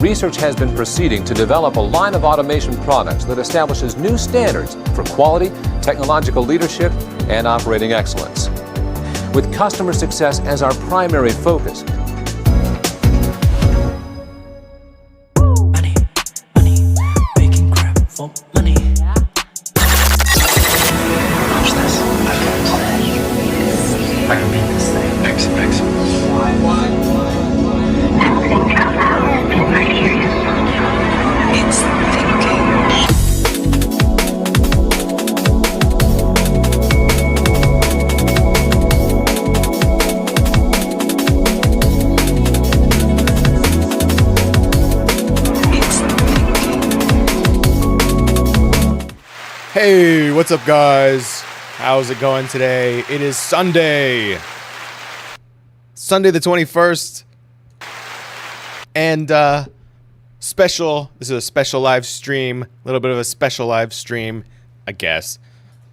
research has been proceeding to develop a line of automation products that establishes new standards for quality, technological leadership, and operating excellence. With customer success as our primary focus, making crap for money. Watch this. I've got a plan. I can beat this thing. X. It's thinking. Hey, what's up, guys? How's it going today? It is Sunday the 21st, and this is a special live stream, a little bit of a special live stream, I guess.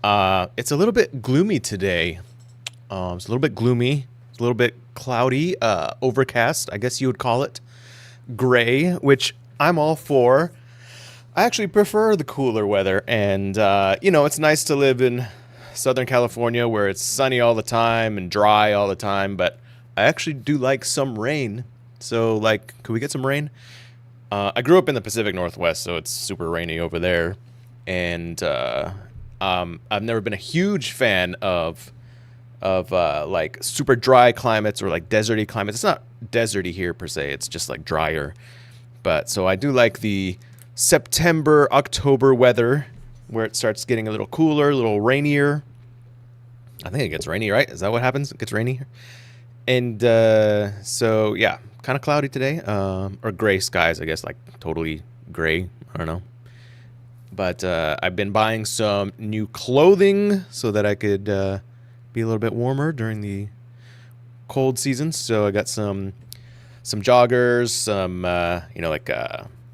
It's a little bit gloomy today. It's a little bit gloomy, it's a little bit cloudy, overcast, I guess you would call it, gray, which I'm all for. I actually prefer the cooler weather, and, it's nice to live in Southern California where it's sunny all the time and dry all the time, but I actually do like some rain. So, could we get some rain? I grew up in the Pacific Northwest, so it's super rainy over there, and I've never been a huge fan of super dry climates or deserty climates. It's not deserty here per se, it's just drier. But so I do like the September, October weather where it starts getting a little cooler, a little rainier. I think it gets rainy, right? Is that what happens? It gets rainy. And so, yeah, kind of cloudy today. Or gray skies, I guess, totally gray. I don't know. But I've been buying some new clothing so that I could be a little bit warmer during the cold seasons. So I got some joggers, some,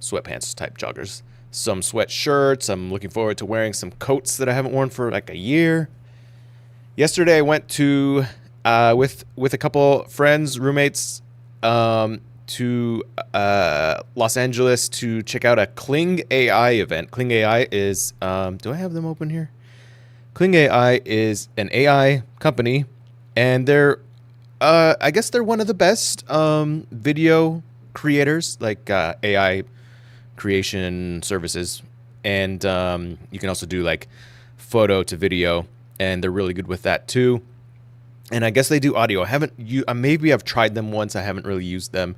sweatpants type joggers, some sweatshirts. I'm looking forward to wearing some coats that I haven't worn for a year. Yesterday I went to with a couple friends, roommates, to Los Angeles to check out a Kling AI event. Kling AI is do I have them open here? Kling AI is an AI company, and they're I guess they're one of the best video creators, AI creation services, and you can also do photo to video, and they're really good with that too. And I guess they do audio. Maybe I've tried them once. I haven't really used them,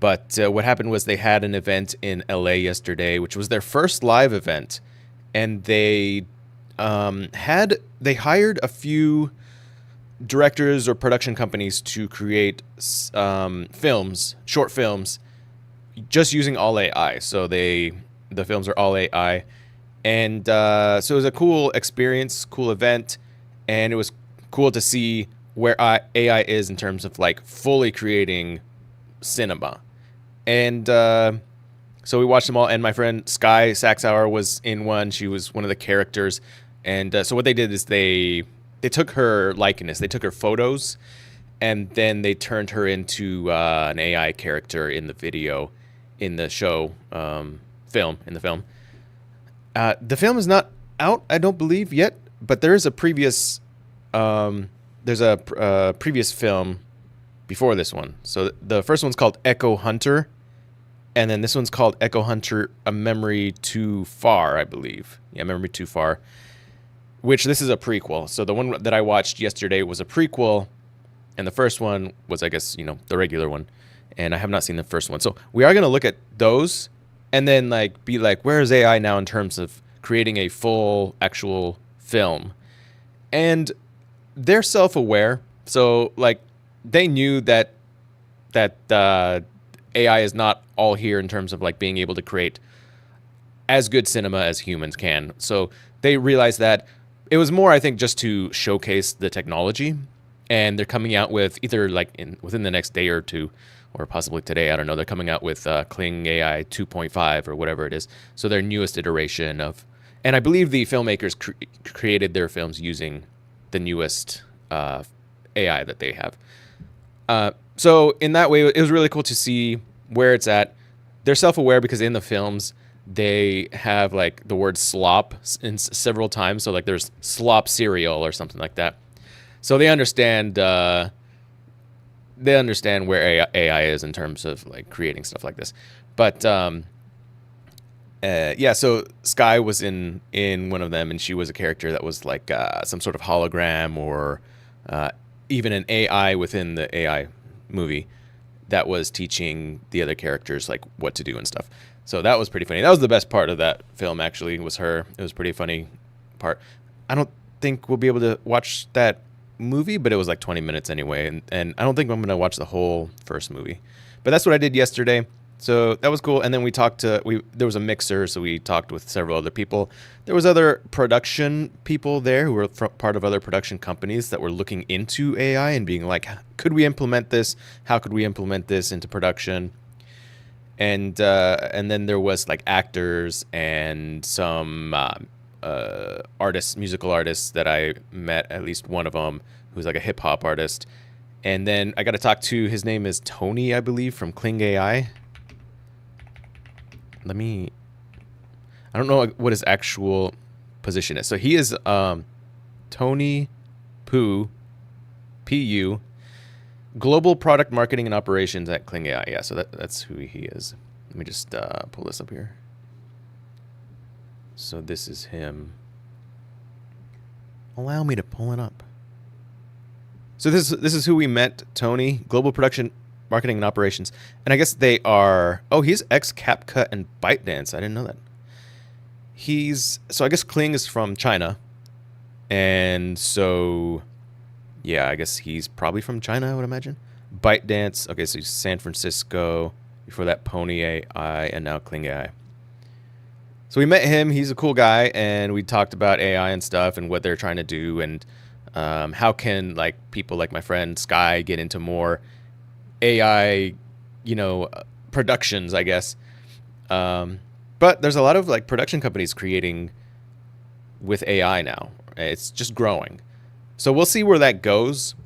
but what happened was they had an event in LA yesterday, which was their first live event, and they hired a few directors or production companies to create short films, just using all AI. So the films are all AI, and so it was a cool experience, cool event, and it was cool to see where AI is in terms of fully creating cinema. And so we watched them all, and my friend Sky Saxauer was in one. She was one of the characters, and so what they did is they took her likeness, they took her photos, and then they turned her into an AI character in the video, in the show, in the film. The film is not out, I don't believe, yet, but there is a previous previous film before this one. So the first one's called Echo Hunter, and then this one's called Echo Hunter: A Memory Too Far, I believe. Yeah, Memory Too Far, which this is a prequel. So the one that I watched yesterday was a prequel, and the first one was, I guess, the regular one, and I have not seen the first one. So we are going to look at those and then be where is AI now in terms of creating a full actual film? And they're self-aware, so they knew that AI is not all here in terms of being able to create as good cinema as humans can. So they realized that it was more, I think, just to showcase the technology, and they're coming out with either within the next day or two, or possibly today, I don't know. They're coming out with Kling AI 2.5 or whatever it is. So their newest iteration of, and I believe the filmmakers created their films using the newest AI that they have. So in that way, it was really cool to see where it's at. they're self-aware because in the films they have like the word slop in several times. So like there's slop cereal or something like that. So they understand where AI is in terms of like creating stuff like this. But yeah, so Sky was in one of them, and she was a character that was like some sort of hologram or even an AI within the AI movie that was teaching the other characters like what to do and stuff. So that was pretty funny. That was the best part of that film, actually, was her. It was a pretty funny part. I don't think we'll be able to watch that movie, but it was like 20 minutes anyway, and I don't think I'm going to watch the whole first movie. But that's what I did yesterday. So that was cool. And then we talked to, there was a mixer, so we talked with several other people. There was other production people there who were part of other production companies that were looking into AI and being like, could we implement this? How could we implement this into production? And then there was like actors and some artists, musical artists that I met, at least one of them, who's like a hip hop artist. And then I got to talk to, his name is Tony, I believe, from Kling AI. I don't know what his actual position is. So he is Tony Pu, P-U, Global Product Marketing and Operations at Kling AI. Yeah, so that's who he is. Let me just pull this up here. So this is him. Allow me to pull it up. So this is who we met, Tony, Global Production Marketing and Operations. And I guess they are, oh, he's ex-CapCut and ByteDance. I didn't know that. So I guess Kling is from China. And so, yeah, I guess he's probably from China, I would imagine. ByteDance, okay, so he's San Francisco. Before that, Pony AI, and now Kling AI. So we met him. He's a cool guy, and we talked about AI and stuff and what they're trying to do, and how can like people like my friend Sky get into more AI, productions, I guess. But there's a lot of like production companies creating with AI now. It's just growing. So we'll see where that goes,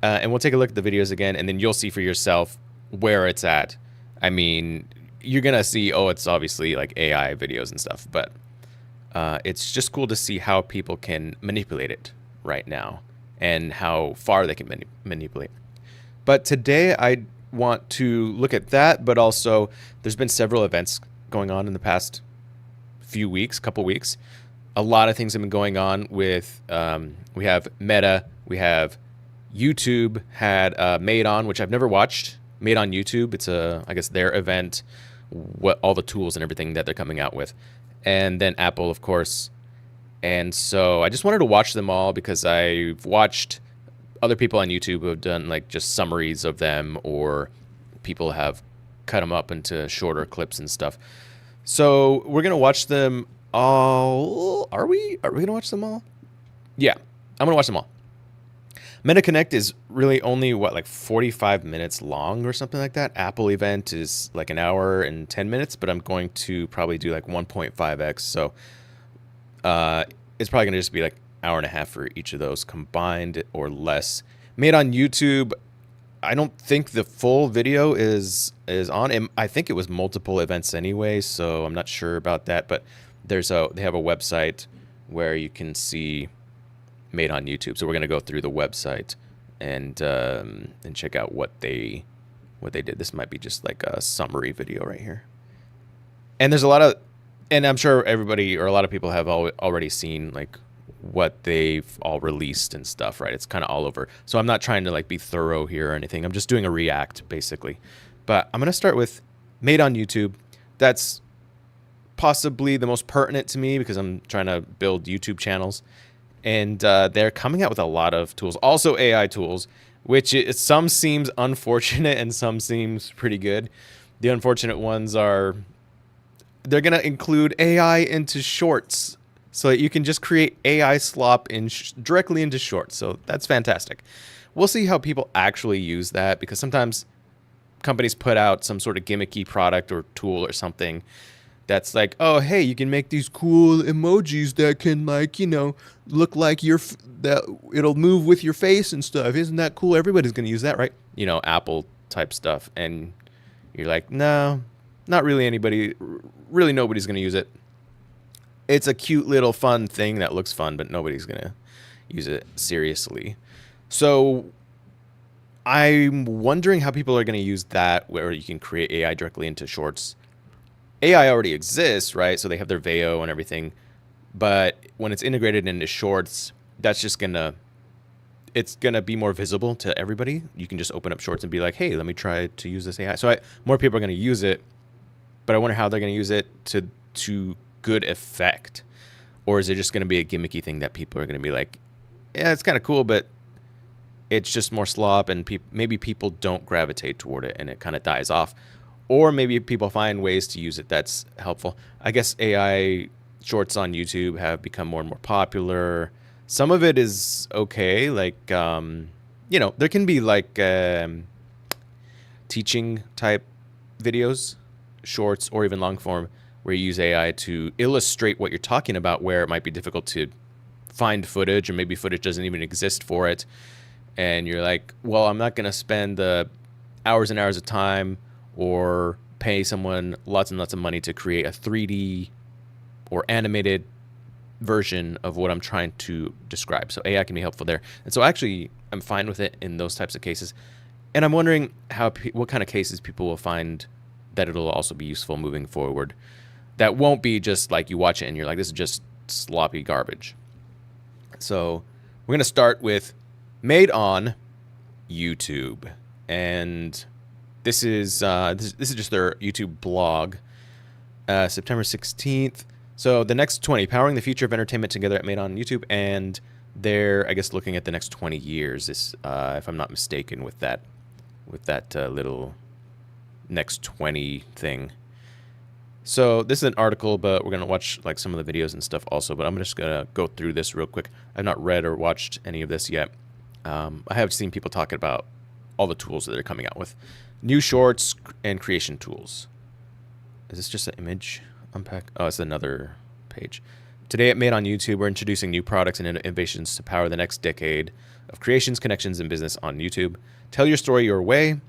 and we'll take a look at the videos again, and then you'll see for yourself where it's at. I mean, you're going to see, oh, it's obviously like AI videos and stuff, but it's just cool to see how people can manipulate it right now and how far they can manipulate. But today I want to look at that, but also there's been several events going on in the past couple weeks. A lot of things have been going on with, we have Meta, we have YouTube had Made On, which I've never watched. Made On YouTube, it's I guess their event, what all the tools and everything that they're coming out with. And then Apple, of course. And so I just wanted to watch them all because I've watched other people on YouTube who have done like just summaries of them, or people have cut them up into shorter clips and stuff. So we're going to watch them all. Are we going to watch them all? Yeah, I'm going to watch them all. MetaConnect is really only, like 45 minutes long or something like that. Apple event is like an hour and 10 minutes, but I'm going to probably do like 1.5x. So it's probably going to just be like hour and a half for each of those combined or less. Made On YouTube, I don't think the full video is on. And I think it was multiple events anyway, so I'm not sure about that. But they have a website where you can see Made On YouTube. So we're going to go through the website and check out what they did. This might be just like a summary video right here. And there's a lot of, and I'm sure everybody or a lot of people have already seen like what they've all released and stuff, right? It's kind of all over. So I'm not trying to like be thorough here or anything. I'm just doing a react basically. But I'm going to start with Made On YouTube. That's possibly the most pertinent to me because I'm trying to build YouTube channels. And they're coming out with a lot of tools, also AI tools, which some seems unfortunate and some seems pretty good. The unfortunate ones are they're going to include AI into shorts so that you can just create AI slop directly into shorts. So that's fantastic. We'll see how people actually use that because sometimes companies put out some sort of gimmicky product or tool or something that's like, oh, hey, you can make these cool emojis that can like, look like that it'll move with your face and stuff. Isn't that cool? Everybody's going to use that, right? Apple type stuff. And you're like, no, Not really anybody, really nobody's going to use it. It's a cute little fun thing that looks fun, but nobody's going to use it seriously. So I'm wondering how people are going to use that, where you can create AI directly into Shorts. AI already exists, right? So they have their Veo and everything. But when it's integrated into Shorts, that's just it's going to be more visible to everybody. You can just open up Shorts and be like, hey, let me try to use this AI. So more people are going to use it, but I wonder how they're going to use it to good effect. Or is it just going to be a gimmicky thing that people are going to be like, yeah, it's kind of cool, but it's just more slop, and maybe people don't gravitate toward it and it kind of dies off. Or maybe people find ways to use it that's helpful. I guess AI Shorts on YouTube have become more and more popular. Some of it is okay. Like, there can be like teaching type videos, Shorts, or even long form, where you use AI to illustrate what you're talking about, where it might be difficult to find footage, or maybe footage doesn't even exist for it. And you're like, well, I'm not going to spend the hours and hours of time or pay someone lots and lots of money to create a 3D or animated version of what I'm trying to describe. So AI can be helpful there. And so actually, I'm fine with it in those types of cases. And I'm wondering what kind of cases people will find that it'll also be useful moving forward. That won't be just like you watch it and you're like, this is just sloppy garbage. So we're going to start with made on YouTube. And this is just their YouTube blog, September 16th. So the next 20, powering the future of entertainment together at Made on YouTube. And they're, I guess, looking at the next 20 years, if I'm not mistaken, with that little next 20 thing. So this is an article, but we're going to watch like some of the videos and stuff also. But I'm just going to go through this real quick. I've not read or watched any of this yet. I have seen people talking about all the tools that they're coming out with. New Shorts and creation tools. Is this just an image unpack? Oh, it's another page. Today at Made on YouTube, we're introducing new products and innovations to power the next decade of creations, connections, and business on YouTube. Tell your story your way.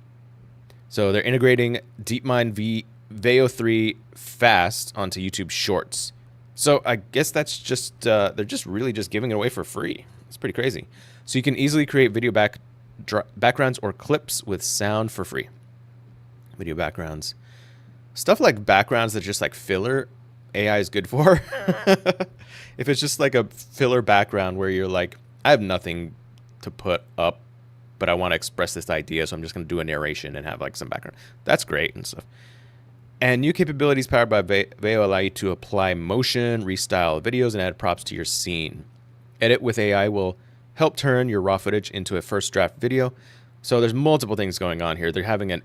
So they're integrating DeepMind Veo 3 fast onto YouTube Shorts. So I guess that's just, they're just really just giving it away for free. It's pretty crazy. So you can easily create video backgrounds or clips with sound for free. Video backgrounds. Stuff like backgrounds that just like filler, AI is good for. If it's just like a filler background where you're like, I have nothing to put up, but I want to express this idea, so I'm just going to do a narration and have like some background. That's great and stuff. And new capabilities powered by Veo allow you to apply motion, restyle videos, and add props to your scene. Edit with AI will help turn your raw footage into a first draft video. So there's multiple things going on here. They're having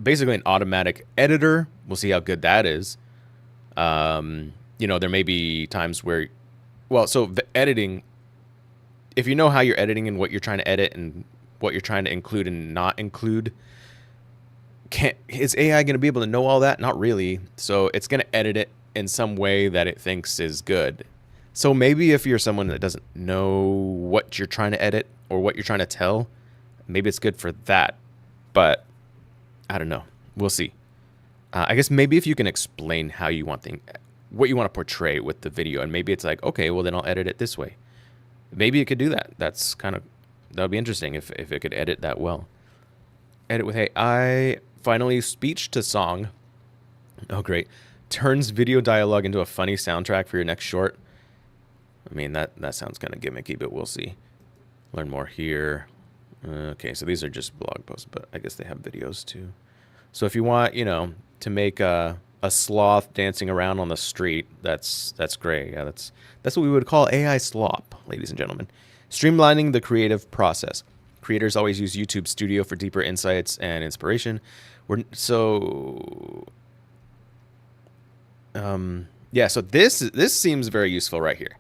basically an automatic editor. We'll see how good that is. There may be times where, editing, if you know how you're editing and what you're trying to edit and what you're trying to include and not include, is AI going to be able to know all that? Not really. So it's going to edit it in some way that it thinks is good. So maybe if you're someone that doesn't know what you're trying to edit or what you're trying to tell, maybe it's good for that. But I don't know. We'll see. I guess maybe if you can explain how you want what you want to portray with the video, and maybe it's like, okay, well then I'll edit it this way. Maybe it could do that. That would be interesting if it could edit that well. Edit with AI. Finally, speech to song. Oh, great. Turns video dialogue into a funny soundtrack for your next short. I mean, that sounds kind of gimmicky, but we'll see. Learn more here. Okay, so these are just blog posts, but I guess they have videos too. So if you want, to make a sloth dancing around on the street, that's great. Yeah, that's what we would call AI slop, ladies and gentlemen. Streamlining the creative process. Creators always use YouTube Studio for deeper insights and inspiration. So this seems very useful right here.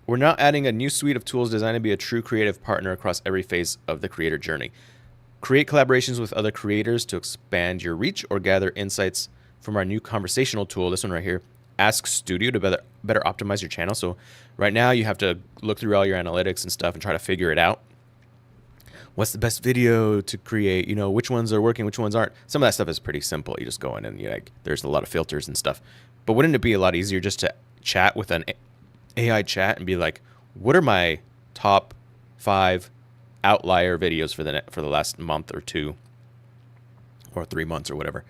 We're now adding a new suite of tools designed to be a true creative partner across every phase of the creator journey. Create collaborations with other creators to expand your reach or gather insights from our new conversational tool, this one right here, Ask Studio, to better optimize your channel. So right now you have to look through all your analytics and stuff and try to figure it out. what's the best video to create, which ones are working, which ones aren't. Some of that stuff is pretty simple. You just go in and there's a lot of filters and stuff. But wouldn't it be a lot easier just to chat with an AI chat and be like, what are my top 5 outlier videos for the last month or 2 or 3 months or whatever,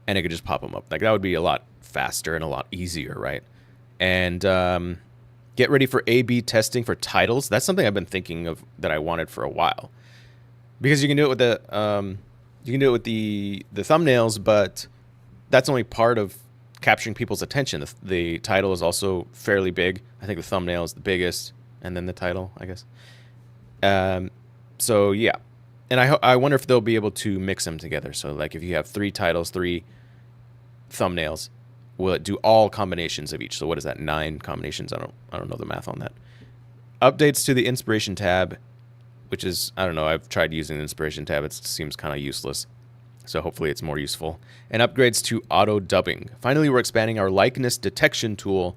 and it could just pop them up. Like, that would be a lot faster and a lot easier, right? And get ready for A/B testing for titles. That's something I've been thinking of that I wanted for a while, because you can do it with the thumbnails, but that's only part of capturing people's attention. The title is also fairly big. I think the thumbnail is the biggest, and then the title, I guess. So yeah, and I wonder if they'll be able to mix them together. So like, if you have 3 titles, 3 thumbnails, will it do all combinations of each? So what is that? 9 combinations? I don't know the math on that. Updates to the inspiration tab, which is, I don't know, I've tried using the inspiration tab. It seems kind of useless. So hopefully it's more useful. And upgrades to auto dubbing. Finally, we're expanding our likeness detection tool.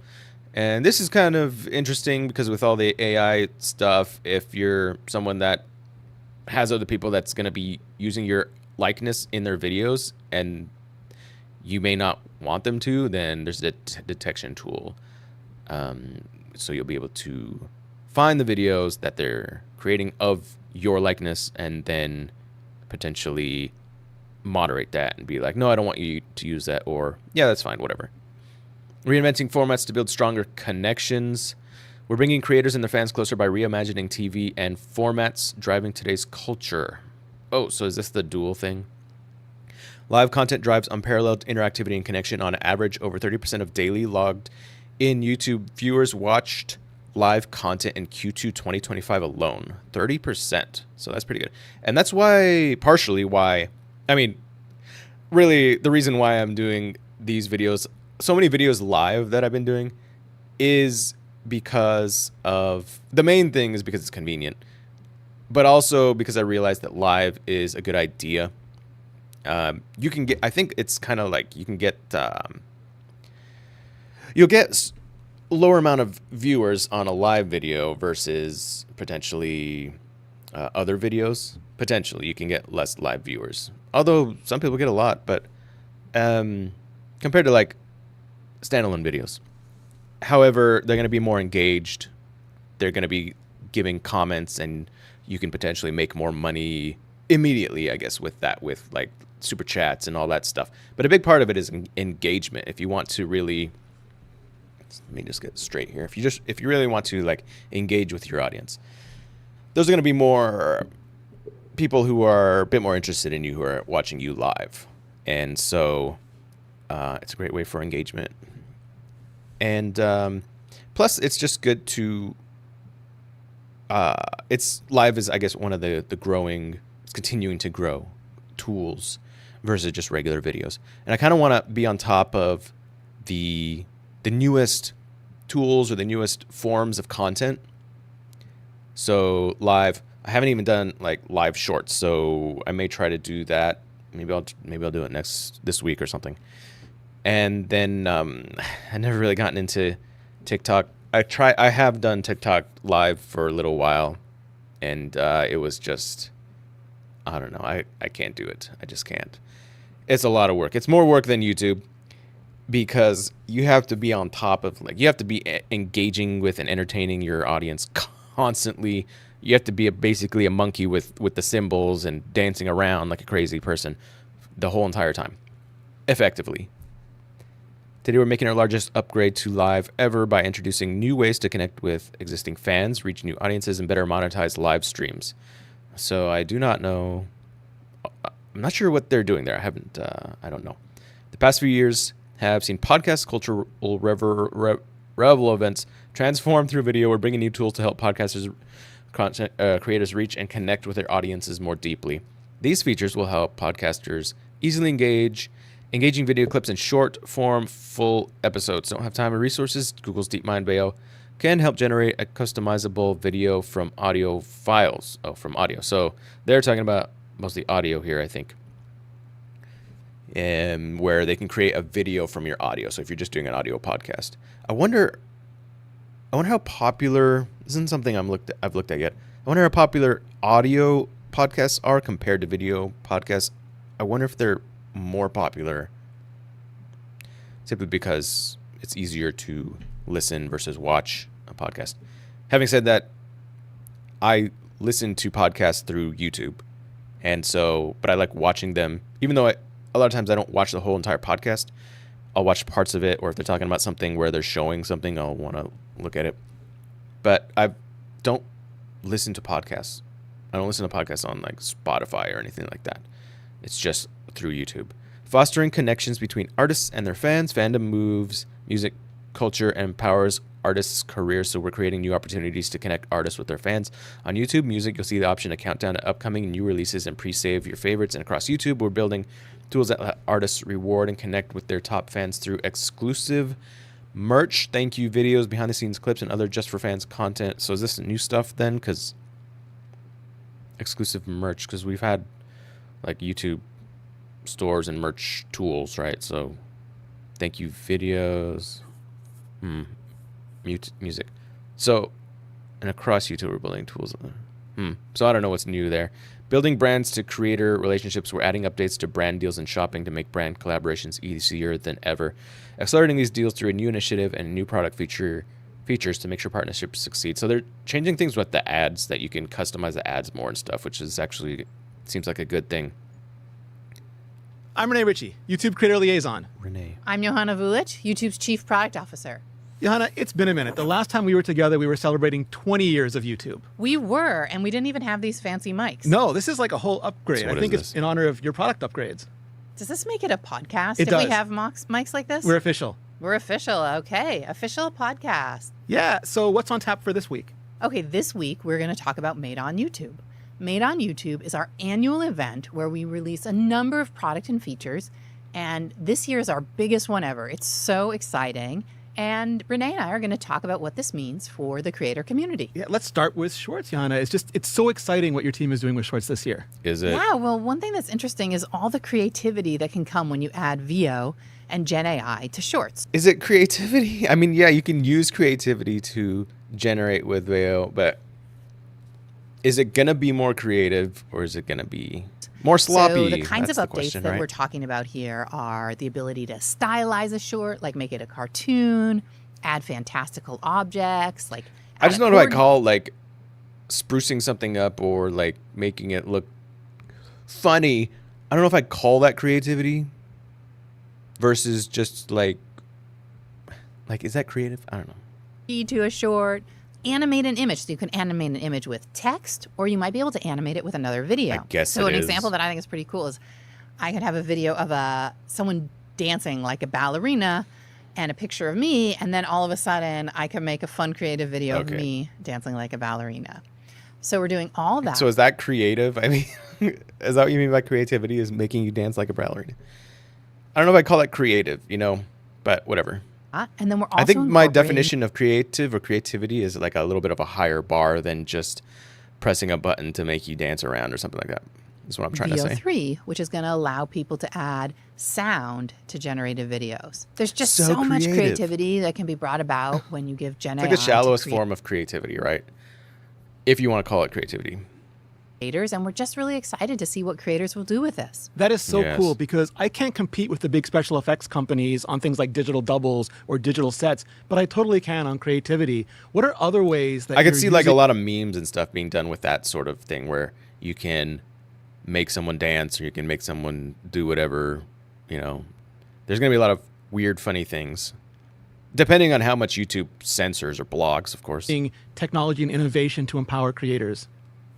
And this is kind of interesting because with all the AI stuff, if you're someone that has other people that's going to be using your likeness in their videos and you may not want them to, then there's a detection tool. So you'll be able to find the videos that they're creating of your likeness and then potentially moderate that and be like, no, I don't want you to use that, or yeah, that's fine, whatever. Reinventing formats to build stronger connections. We're bringing creators and their fans closer by reimagining TV and formats, driving today's culture. Oh, so is this the dual thing? Live content drives unparalleled interactivity and connection. On average, over 30% of daily logged in YouTube viewers watched live content in Q2 2025 alone. 30%. So that's pretty good. And that's partially why, really the reason why I'm doing these videos, so many videos live that I've been doing, is because of, the main thing is because it's convenient, but also because I realized that live is a good idea. You can get, I think it's kind of like you can get, you'll get lower amount of viewers on a live video versus potentially other videos. Potentially you can get less live viewers, although some people get a lot, but compared to like standalone videos. However, they're going to be more engaged. They're going to be giving comments, and you can potentially make more money immediately, I guess, with that, with like super chats and all that stuff. But a big part of it is engagement. If you want to really, let me just get straight here. If you really want to like engage with your audience, those are going to be more people who are a bit more interested in you, who are watching you live. And so it's a great way for engagement. And plus, it's just good to, it's live is, I guess, one of the growing, it's continuing to grow tools versus just regular videos. And I kind of want to be on top of the newest tools or the newest forms of content. So live, I haven't even done like live shorts, so I may try to do that. Maybe I'll do it this week or something. And then I never really gotten into TikTok. I have done TikTok live for a little while, and it was just, I don't know. I can't do it. I just can't. It's a lot of work. It's more work than YouTube, because you have to be on top of, like, you have to be engaging with and entertaining your audience constantly. You have to be basically a monkey with the cymbals and dancing around like a crazy person the whole entire time, effectively. Today we're making our largest upgrade to live ever by introducing new ways to connect with existing fans, reach new audiences, and better monetize live streams. So I do not know. I'm not sure what they're doing there. I don't know. The past few years have seen podcast cultural revel events transform through video. We're bringing new tools to help podcasters, content creators reach and connect with their audiences more deeply. These features will help podcasters easily engaging video clips in short form, full episodes. Don't have time or resources? Google's DeepMind Veo can help generate a customizable video from audio files. Oh, from audio. So they're talking about mostly audio here, I think. Where they can create a video from your audio. So if you're just doing an audio podcast, I wonder how popular, this isn't something I've looked at yet. I wonder how popular audio podcasts are compared to video podcasts. I wonder if they're more popular simply because it's easier to listen versus watch a podcast. Having said that, I listen to podcasts through YouTube. And so, but I like watching them, even though a lot of times I don't watch the whole entire podcast. I'll watch parts of it, or if they're talking about something where they're showing something, I'll want to look at it. But I don't listen to podcasts. I don't listen to podcasts on like Spotify or anything like that. It's just through YouTube. Fostering connections between artists and their fans. Fandom moves music culture and empowers artists' careers. So we're creating new opportunities to connect artists with their fans. On YouTube Music, you'll see the option to count down to upcoming new releases and pre-save your favorites. And across YouTube, we're building tools that let artists reward and connect with their top fans through exclusive merch, thank you videos, behind the scenes clips, and other just for fans content. So is this new stuff then? Because exclusive merch, because we've had like YouTube stores and merch tools, right? So thank you videos, music. So, and across YouTube, we're building tools. So I don't know what's new there. Building brands to creator relationships. We're adding updates to brand deals and shopping to make brand collaborations easier than ever. Accelerating these deals through a new initiative and new product features to make sure partnerships succeed. So they're changing things with the ads, that you can customize the ads more and stuff, which is actually seems like a good thing. I'm Renee Ritchie, YouTube Creator Liaison. Renee. I'm Johanna Vulic, YouTube's Chief Product Officer. Johanna, it's been a minute. The last time we were together, we were celebrating 20 years of YouTube. We were, and we didn't even have these fancy mics. No, this is like a whole upgrade. So I think it's in honor of your product upgrades. Does this make it a podcast It if does. we have mics like this? We're official. We're official. Okay, official podcast. Yeah, so what's on tap for this week? Okay, this week we're going to talk about Made on YouTube. Made on YouTube is our annual event where we release a number of product and features, and this year is our biggest one ever. It's so exciting. And Renee and I are going to talk about what this means for the creator community. Yeah, let's start with Shorts, Johanna. It's so exciting what your team is doing with Shorts this year. Is it? Yeah, well, one thing that's interesting is all the creativity that can come when you add VO and Gen AI to Shorts. Is it creativity? I mean, yeah, you can use creativity to generate with VO, but is it going to be more creative or is it going to be more sloppy? So the kinds That's of the updates question, that right? we're talking about here are the ability to stylize a short, like make it a cartoon, add fantastical objects, like I just don't know what I call like sprucing something up or like making it look funny. I don't know if I call that creativity versus just like is that creative? I don't know. to a short, animate an image. So you can animate an image with text, or you might be able to animate it with another video. I guess so it an is. example that I think is pretty cool is I could have a video of someone dancing like a ballerina and a picture of me, and then all of a sudden I can make a fun creative video of me dancing like a ballerina. So we're doing all that. So is that creative? I mean, is that what you mean by creativity, is making you dance like a ballerina? I don't know if I call it creative, but whatever. And then we're also I think my incorporating- definition of creative or creativity is like a little bit of a higher bar than just pressing a button to make you dance around or something like that. That's what I'm trying to say. VO3, which is going to allow people to add sound to generated videos. There's just So so much creative. creativity that can be brought about when you give Gen AI It's like the shallowest to form of creativity, right? If you want to call it creativity. creators, and we're just really excited to see what creators will do with this. That is so Yes. cool because I can't compete with the big special effects companies on things like digital doubles or digital sets, but I totally can on creativity. What are other ways that I could you're see like a using- lot of memes and stuff being done with that sort of thing where you can make someone dance or you can make someone do whatever, There's going to be a lot of weird, funny things. Depending on how much YouTube censors or blocks, of course. technology and innovation to empower creators?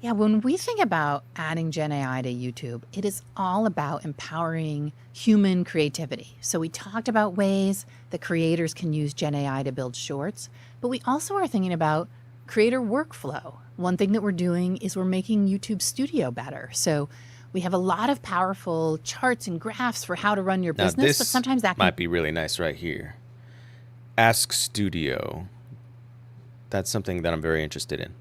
Yeah, when we think about adding Gen AI to YouTube, it is all about empowering human creativity. So we talked about ways that creators can use Gen AI to build shorts, but we also are thinking about creator workflow. One thing that we're doing is we're making YouTube Studio better. So we have a lot of powerful charts and graphs for how to run your Now, business, this but sometimes that might can be really nice right here. Ask Studio. That's something that I'm very interested in.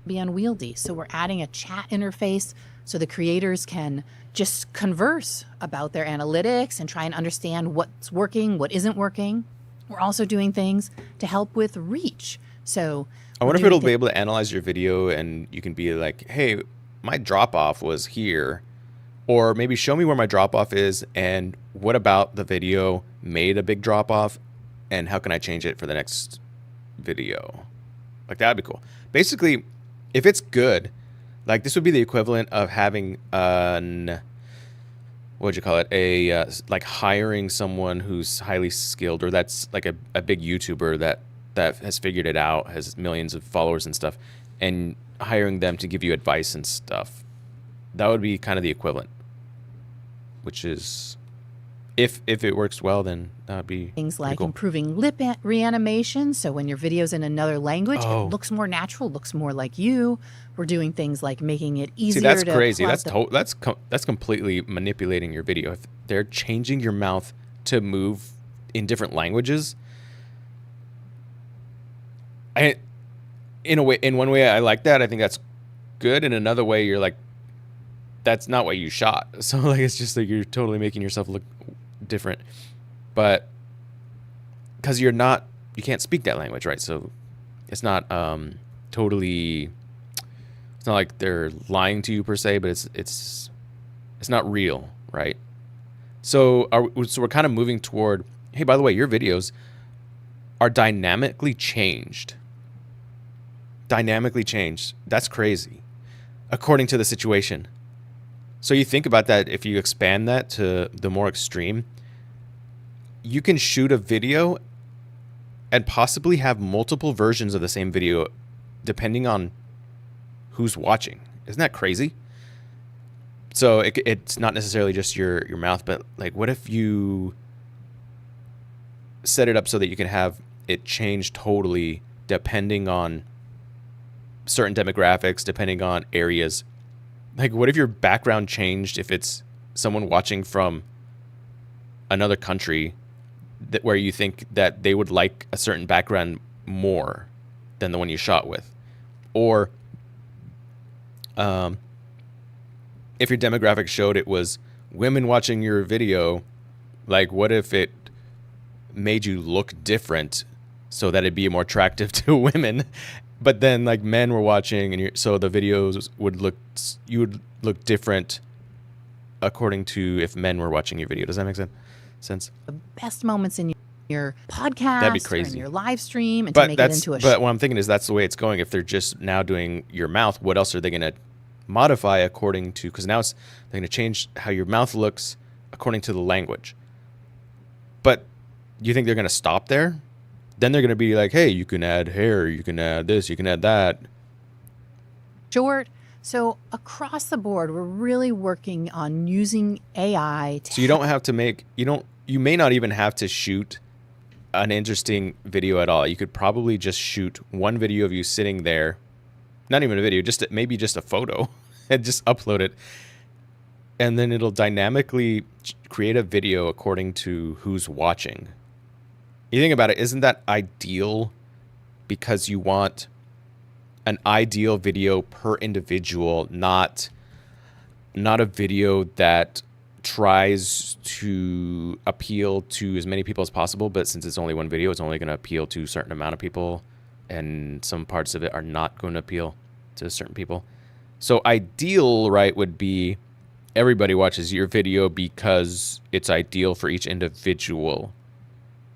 be unwieldy. So we're adding a chat interface so the creators can just converse about their analytics and try and understand what's working, what isn't working. We're also doing things to help with reach. So I wonder if we're it'll doing be able to analyze your video and you can be like, hey, my drop off was here, or maybe show me where my drop off is, and what about the video made a big drop off, and how can I change it for the next video? Like, that'd be cool. Basically, if it's good, like this would be the equivalent of having an, what'd you call it? Like hiring someone who's highly skilled, or that's like a big YouTuber that has figured it out, has millions of followers and stuff, and hiring them to give you advice and stuff. That would be kind of the equivalent, which is, if it works well, then that would be Things like cool. improving lip reanimation. So when your video's in another language, Oh. it looks more natural, looks more like you. We're doing things like making it easier See, that's to crazy. plug That's completely manipulating your video. If they're changing your mouth to move in different languages, in one way I like that. I think that's good. In another way, you're like, that's not what you shot. So like, it's just like you're totally making yourself look different. But because you can't speak that language, right? So it's not totally. It's not like they're lying to you per se, but it's not real, right? So we're kind of moving toward, hey, by the way, your videos are dynamically changed. Dynamically changed. That's crazy, according to the situation. So you think about that. If you expand that to the more extreme, you can shoot a video and possibly have multiple versions of the same video, depending on who's watching. Isn't that crazy? So it's not necessarily just your mouth, but like, what if you set it up so that you can have it change totally depending on certain demographics, depending on areas? Like, what if your background changed if it's someone watching from another country where you think that they would like a certain background more than the one you shot with? Or if your demographic showed it was women watching your video, like, what if it made you look different so that it'd be more attractive to women, but then like men were watching, and so the videos you would look different according to if men were watching your video. Does that make sense? the best moments in your podcast That'd be or in crazy. your live stream, and to make it into a But what I'm thinking is that's the way it's going. If they're just now doing your mouth, what else are they going to modify according to? Because now they're going to change how your mouth looks according to the language. But you think they're going to stop there? Then they're going to be like, hey, you can add hair, you can add this, you can add that. short. So across the board, we're really working on using AI to So you don't have to you may not even have to shoot an interesting video at all. You could probably just shoot one video of you sitting there, not even a video, maybe just a photo, and just upload it. And then it'll dynamically create a video according to who's watching. You think about it, isn't that ideal? Because you want an ideal video per individual, not a video that tries to appeal to as many people as possible, but since it's only one video, it's only going to appeal to a certain amount of people, and some parts of it are not going to appeal to certain people. So ideal, right, would be everybody watches your video because it's ideal for each individual.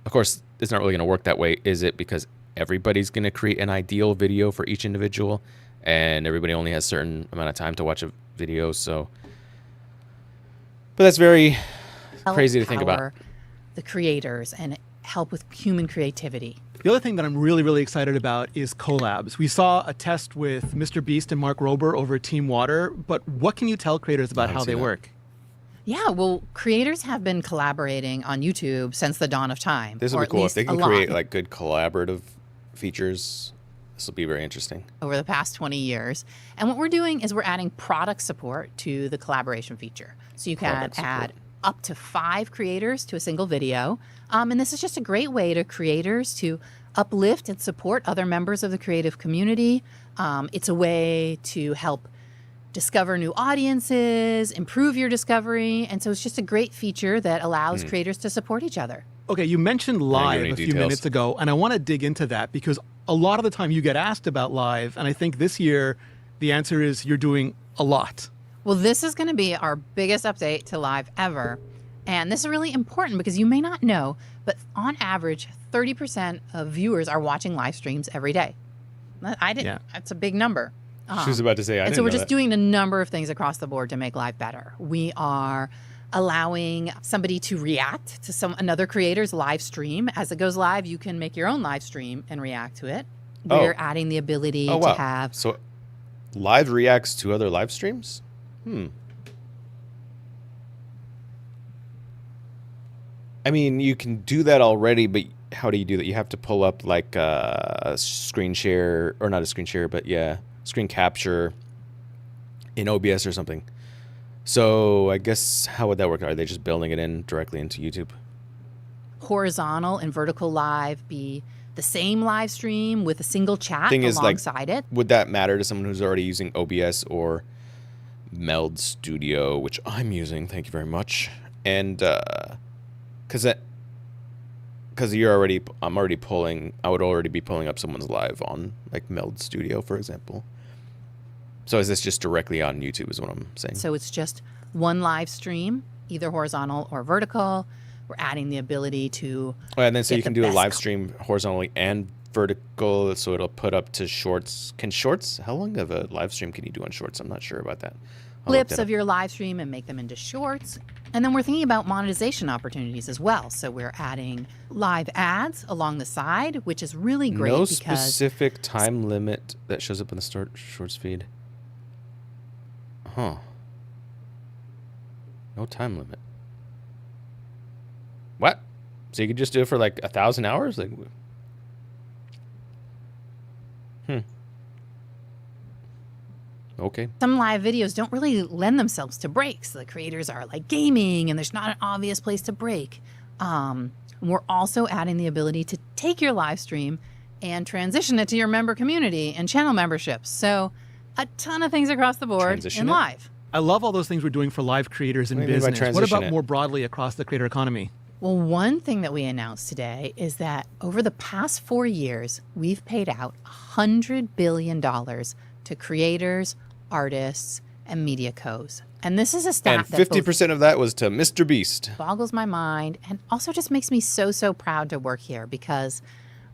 Of course, it's not really going to work that way, is it? Because everybody's going to create an ideal video for each individual, and everybody only has a certain amount of time to watch a video. So, but that's very crazy to think about. empower the creators and help with human creativity. The other thing that I'm really, really excited about is collabs. We saw a test with Mr. Beast and Mark Rober over at Team Water, but what can you tell creators about how they work? Yeah, well, creators have been collaborating on YouTube since the dawn of time. This or would at be cool if least they can a lot create like good collaborative features. This will be very interesting. over the past 20 years. And what we're doing is we're adding product support to the collaboration feature. So you can Product support. add up to 5 creators to a single video. And this is just a great way to creators to uplift and support other members of the creative community. It's a way to help discover new audiences, improve your discovery. And so it's just a great feature that allows creators to support each other. Okay, you mentioned live any a few details? minutes ago, and I want to dig into that because a lot of the time you get asked about live, and I think this year the answer is you're doing a lot. Well, this is going to be our biggest update to live ever. And this is really important because you may not know, but on average, 30% of viewers are watching live streams every day. I didn't. Yeah. That's a big number. She was about to say, I And didn't so we're know just that. doing a number of things across the board to make live better. We are allowing somebody to react to another creator's live stream. As it goes live, you can make your own live stream and react to it. We're adding the ability Oh, wow. to have So live reacts to other live streams? I mean, you can do that already, but how do you do that? You have to pull up like a screen share, or not a screen share, but yeah, screen capture in OBS or something. So I guess how would that work? Are they just building it in directly into YouTube? horizontal and vertical live be the same live stream with a single chat Thing is, like, alongside it. Would that matter to someone who's already using OBS or Meld Studio, which I'm using? Thank you very much. And because I'm already pulling. I would already be pulling up someone's live on like Meld Studio, for example. So is this just directly on YouTube? Is what I'm saying. So it's just one live stream, either horizontal or vertical. We're adding the ability to Oh, and then so get you can the do a best live stream horizontally and vertical, so it'll put up to shorts. Can shorts? How long of a live stream can you do on shorts? I'm not sure about that. I'll look clips that up. of your live stream and make them into shorts. And then we're thinking about monetization opportunities as well. So we're adding live ads along the side, which is really great No because specific time limit that shows up in the shorts feed. Huh. No time limit. What? So you could just do it for like 1,000 hours? Like, okay. some live videos don't really lend themselves to breaks. The creators are like gaming and there's not an obvious place to break. We're also adding the ability to take your live stream and transition it to your member community and channel memberships. So a ton of things across the board Transition in it? live. I love all those things we're doing for live creators in What do you mean by business. What transition about it? more broadly across the creator economy? Well, one thing that we announced today is that over the past 4 years, we've paid out $100 billion to creators, artists, and media cos. And this is a stat And that 50% of that was to Mr. Beast. boggles my mind and also just makes me so proud to work here because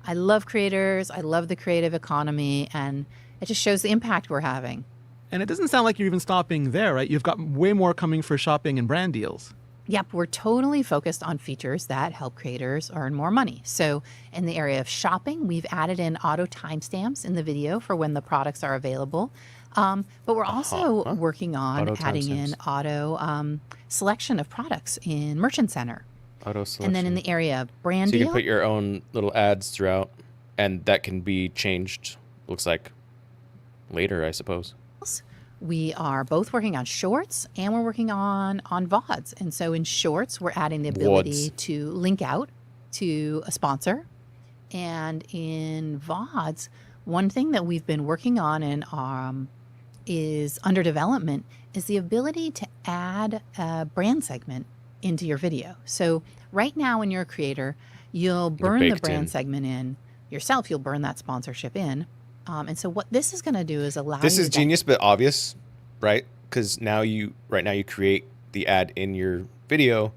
I love creators, I love the creative economy, and it just shows the impact we're having. And it doesn't sound like you're even stopping there, right? You've got way more coming for shopping and brand deals. Yep, we're totally focused on features that help creators earn more money. So in the area of shopping, we've added in auto timestamps in the video for when the products are available. But we're also working on Auto adding in timestamps. auto selection of products in Merchant Center. Auto selection. And then in the area of brand So you deal, can put your own little ads throughout, and that can be changed, looks like, later, I suppose. we are both working on shorts and we're working on VODs. And so in shorts, we're adding the ability VODs. to link out to a sponsor. And in VODs, one thing that we've been working on and is under development is the ability to add a brand segment into your video. So right now when you're a creator, you'll burn the baked brand in. segment in yourself. You'll burn that sponsorship in. And so what this is going to do is allow This you is to genius, but obvious, right? Because right now you create the ad in your video.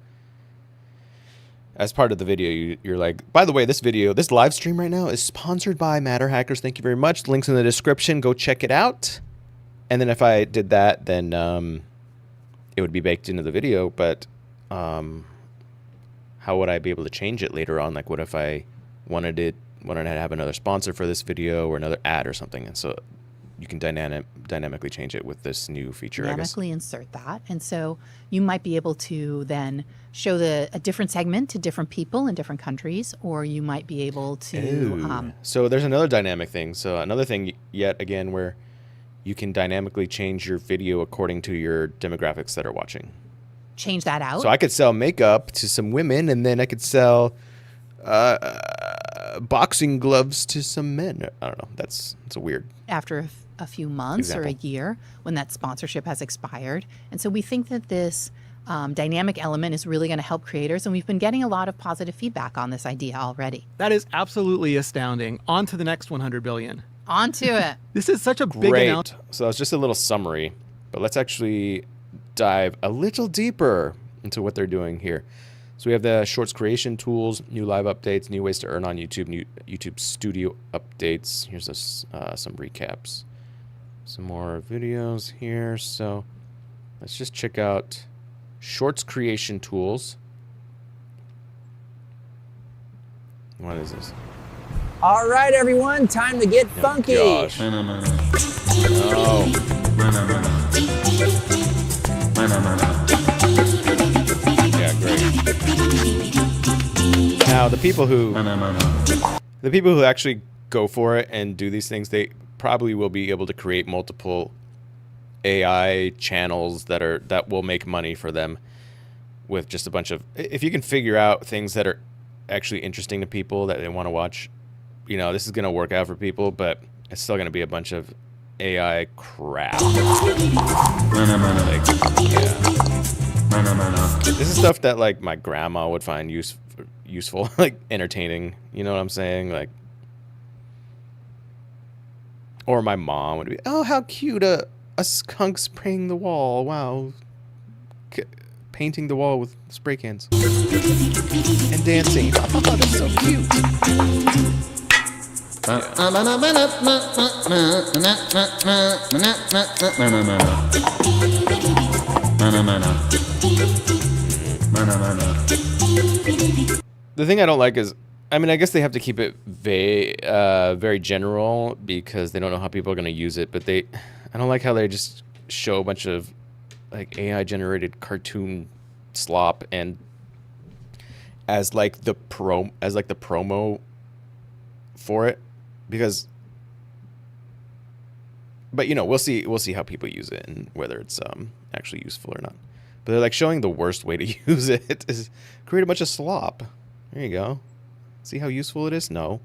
As part of the video, you're like, by the way, this live stream right now is sponsored by Matter Hackers. Thank you very much. Links in the description. Go check it out. And then if I did that, then it would be baked into the video. But how would I be able to change it later on? Like, what if I wanted to have another sponsor for this video or another ad or something? And so you can dynamically change it with this new feature, I guess. dynamically insert that. And so you might be able to then show a different segment to different people in different countries, or you might be able to So there's another dynamic thing. So another thing yet again where you can dynamically change your video according to your demographics that are watching. change that out. So I could sell makeup to some women, and then I could sell boxing gloves to some men. I don't know. That's a weird. After a few months or a Example. year when that sponsorship has expired. And so we think that this dynamic element is really going to help creators. And we've been getting a lot of positive feedback on this idea already. That is absolutely astounding. On to the next 100 billion. On to it. This is such a big Great. announcement. So it's just a little summary. But let's actually dive a little deeper into what they're doing here. So we have the Shorts creation tools, new live updates, new ways to earn on YouTube, new YouTube Studio updates. Here's some recaps. Some more videos here. So let's just check out Shorts creation tools. What is this? All right, everyone, time to get funky. Gosh. Yeah, great. Now the people who actually go for it and do these things, they probably will be able to create multiple AI channels that will make money for them with just a bunch of, if you can figure out things that are actually interesting to people that they want to watch, you know, this is going to work out for people, but it's still going to be a bunch of AI crap. Like, yeah. This is stuff that like my grandma would find useful, like entertaining, you know what I'm saying? Like, or my mom would be, oh, how cute, a skunk spraying the wall. Wow. Painting the wall with spray cans. And dancing. Oh, that's so cute. The thing I don't like is, I mean, I guess they have to keep it very general because they don't know how people are going to use it, but I don't like how they just show a bunch of like AI generated cartoon slop and as like the promo for it, because, but you know, we'll see how people use it and whether it's actually useful or not. But they're like showing the worst way to use it is create a bunch of slop. There you go. See how useful it is? No.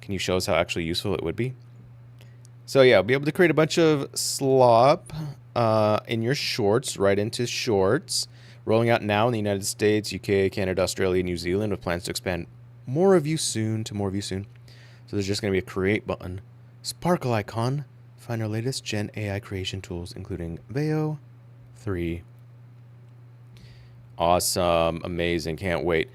Can you show us how actually useful it would be? So yeah, be able to create a bunch of slop in your shorts, right into shorts. Rolling out now in the United States, UK, Canada, Australia, New Zealand, with plans to expand to more of you soon. So there's just going to be a create button, sparkle icon, find our latest Gen AI creation tools, including Veo 3. Awesome, amazing, can't wait.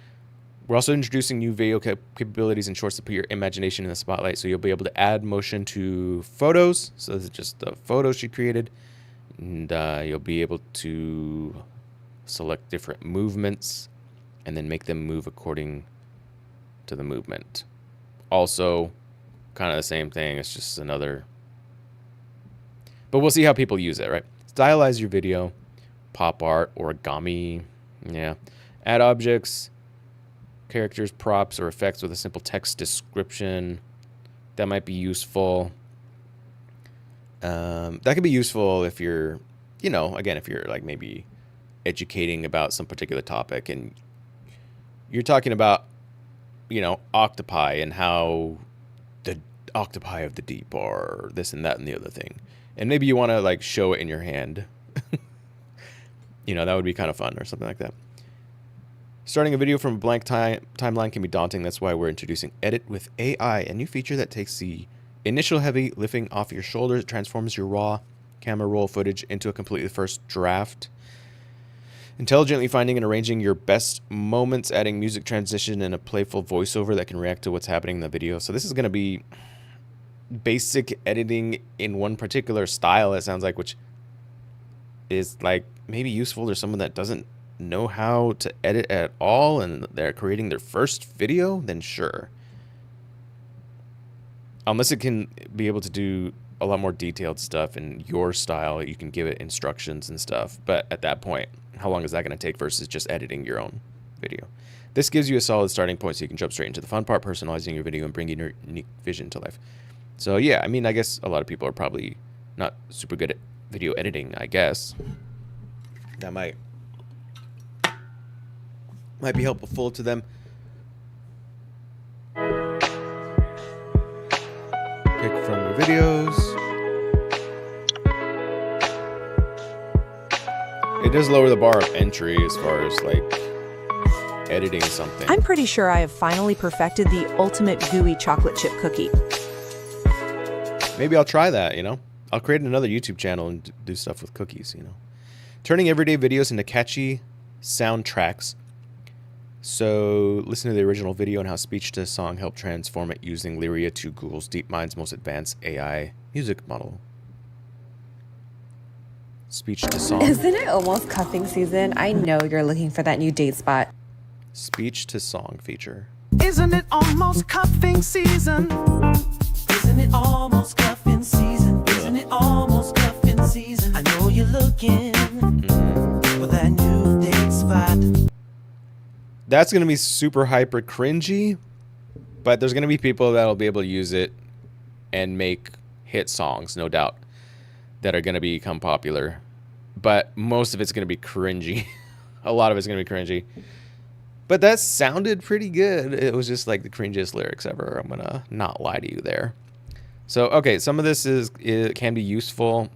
We're also introducing new video capabilities in shorts to put your imagination in the spotlight. So you'll be able to add motion to photos. So this is just the photos you created. And you'll be able to select different movements and then make them move according to the movement. Also, kind of the same thing. It's just another... But we'll see how people use it, right? Stylize your video, pop art, origami. Yeah. Add objects, characters, props, or effects with a simple text description. That might be useful. That could be useful if you're, you know, again, if you're like maybe educating about some particular topic and you're talking about, you know, octopi and how the octopi of the deep are this and that and the other thing. And maybe you want to like show it in your hand. You know, that would be kind of fun or something like that. Starting a video from a blank timeline can be daunting. That's why we're introducing Edit with AI, a new feature that takes the initial heavy lifting off your shoulders. It transforms your raw camera roll footage into a completely first draft. Intelligently finding and arranging your best moments, adding music transition and a playful voiceover that can react to what's happening in the video. So this is going to be basic editing in one particular style, it sounds like, which is like maybe useful to someone that doesn't know how to edit at all and they're creating their first video, then sure. Unless it can be able to do a lot more detailed stuff in your style, you can give it instructions and stuff. But at that point, how long is that going to take versus just editing your own video? This gives you a solid starting point so you can jump straight into the fun part, personalizing your video and bringing your unique vision to life. So yeah, I mean, I guess a lot of people are probably not super good at video editing, I guess. That might be helpful to them. Pick from your videos. It does lower the bar of entry as far as like editing something. I'm pretty sure I have finally perfected the ultimate gooey chocolate chip cookie. Maybe I'll try that, you know? I'll create another YouTube channel and do stuff with cookies, you know. Turning everyday videos into catchy soundtracks. So listen to the original video and how speech-to-song helped transform it using Lyria 2, Google's DeepMind's most advanced AI music model. Speech-to-song. Isn't it almost cuffing season? I know you're looking for that new date spot. Speech-to-song feature. Isn't it almost cuffing season? Isn't it almost cuffing season? Isn't it almost cuffing season? I know you're looking for that new date spot. That's going to be super hyper cringy, but there's going to be people that'll be able to use it and make hit songs, no doubt, that are going to become popular. But most of it's going to be cringy. A lot of it's going to be cringy. But that sounded pretty good. It was just like the cringiest lyrics ever. I'm going to not lie to you there. So, okay, some of this it can be useful,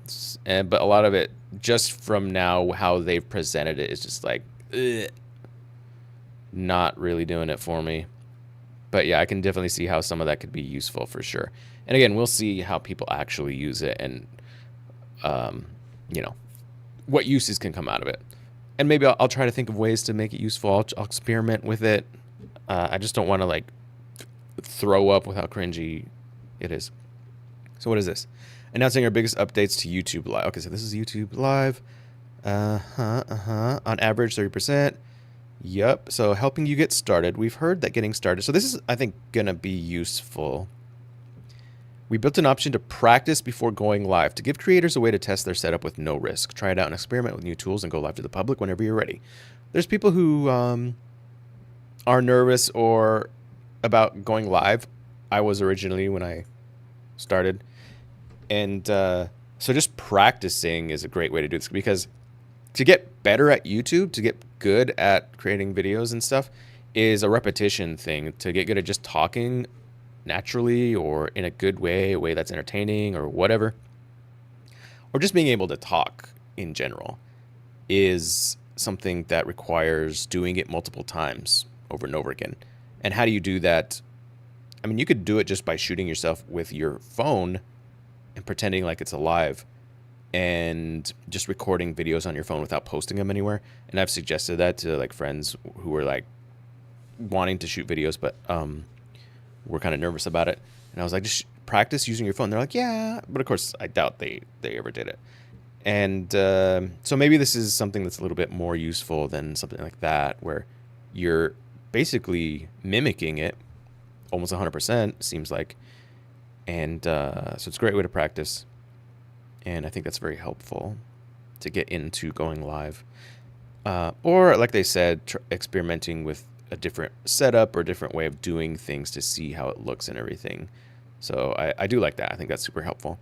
but a lot of it, just from now, how they've presented it, is just like, ugh, not really doing it for me. But yeah, I can definitely see how some of that could be useful for sure. And again, we'll see how people actually use it and, you know, what uses can come out of it. And maybe I'll try to think of ways to make it useful. I'll experiment with it. I just don't want to, like, throw up with how cringy it is. So what is this? Announcing our biggest updates to YouTube Live. Okay, so this is YouTube Live. On average, 30%. Yep. So helping you get started. We've heard that getting started. So this is, I think, going to be useful. We built an option to practice before going live to give creators a way to test their setup with no risk. Try it out and experiment with new tools and go live to the public whenever you're ready. There's people who are nervous or about going live. I was originally when I started. And so just practicing is a great way to do this, because to get better at YouTube, to get good at creating videos and stuff, is a repetition thing. To get good at just talking naturally or in a good way, a way that's entertaining or whatever, or just being able to talk in general, is something that requires doing it multiple times over and over again. And how do you do that? I mean, you could do it just by shooting yourself with your phone and pretending like it's alive and just recording videos on your phone without posting them anywhere. And I've suggested that to like friends who were like wanting to shoot videos, but were kind of nervous about it. And I was like, just practice using your phone. They're like, yeah, but of course I doubt they ever did it. And so maybe this is something that's a little bit more useful than something like that, where you're basically mimicking it almost 100%, seems like. And so it's a great way to practice. And I think that's very helpful to get into going live. Or, like they said, experimenting with a different setup or a different way of doing things to see how it looks and everything. So I do like that. I think that's super helpful.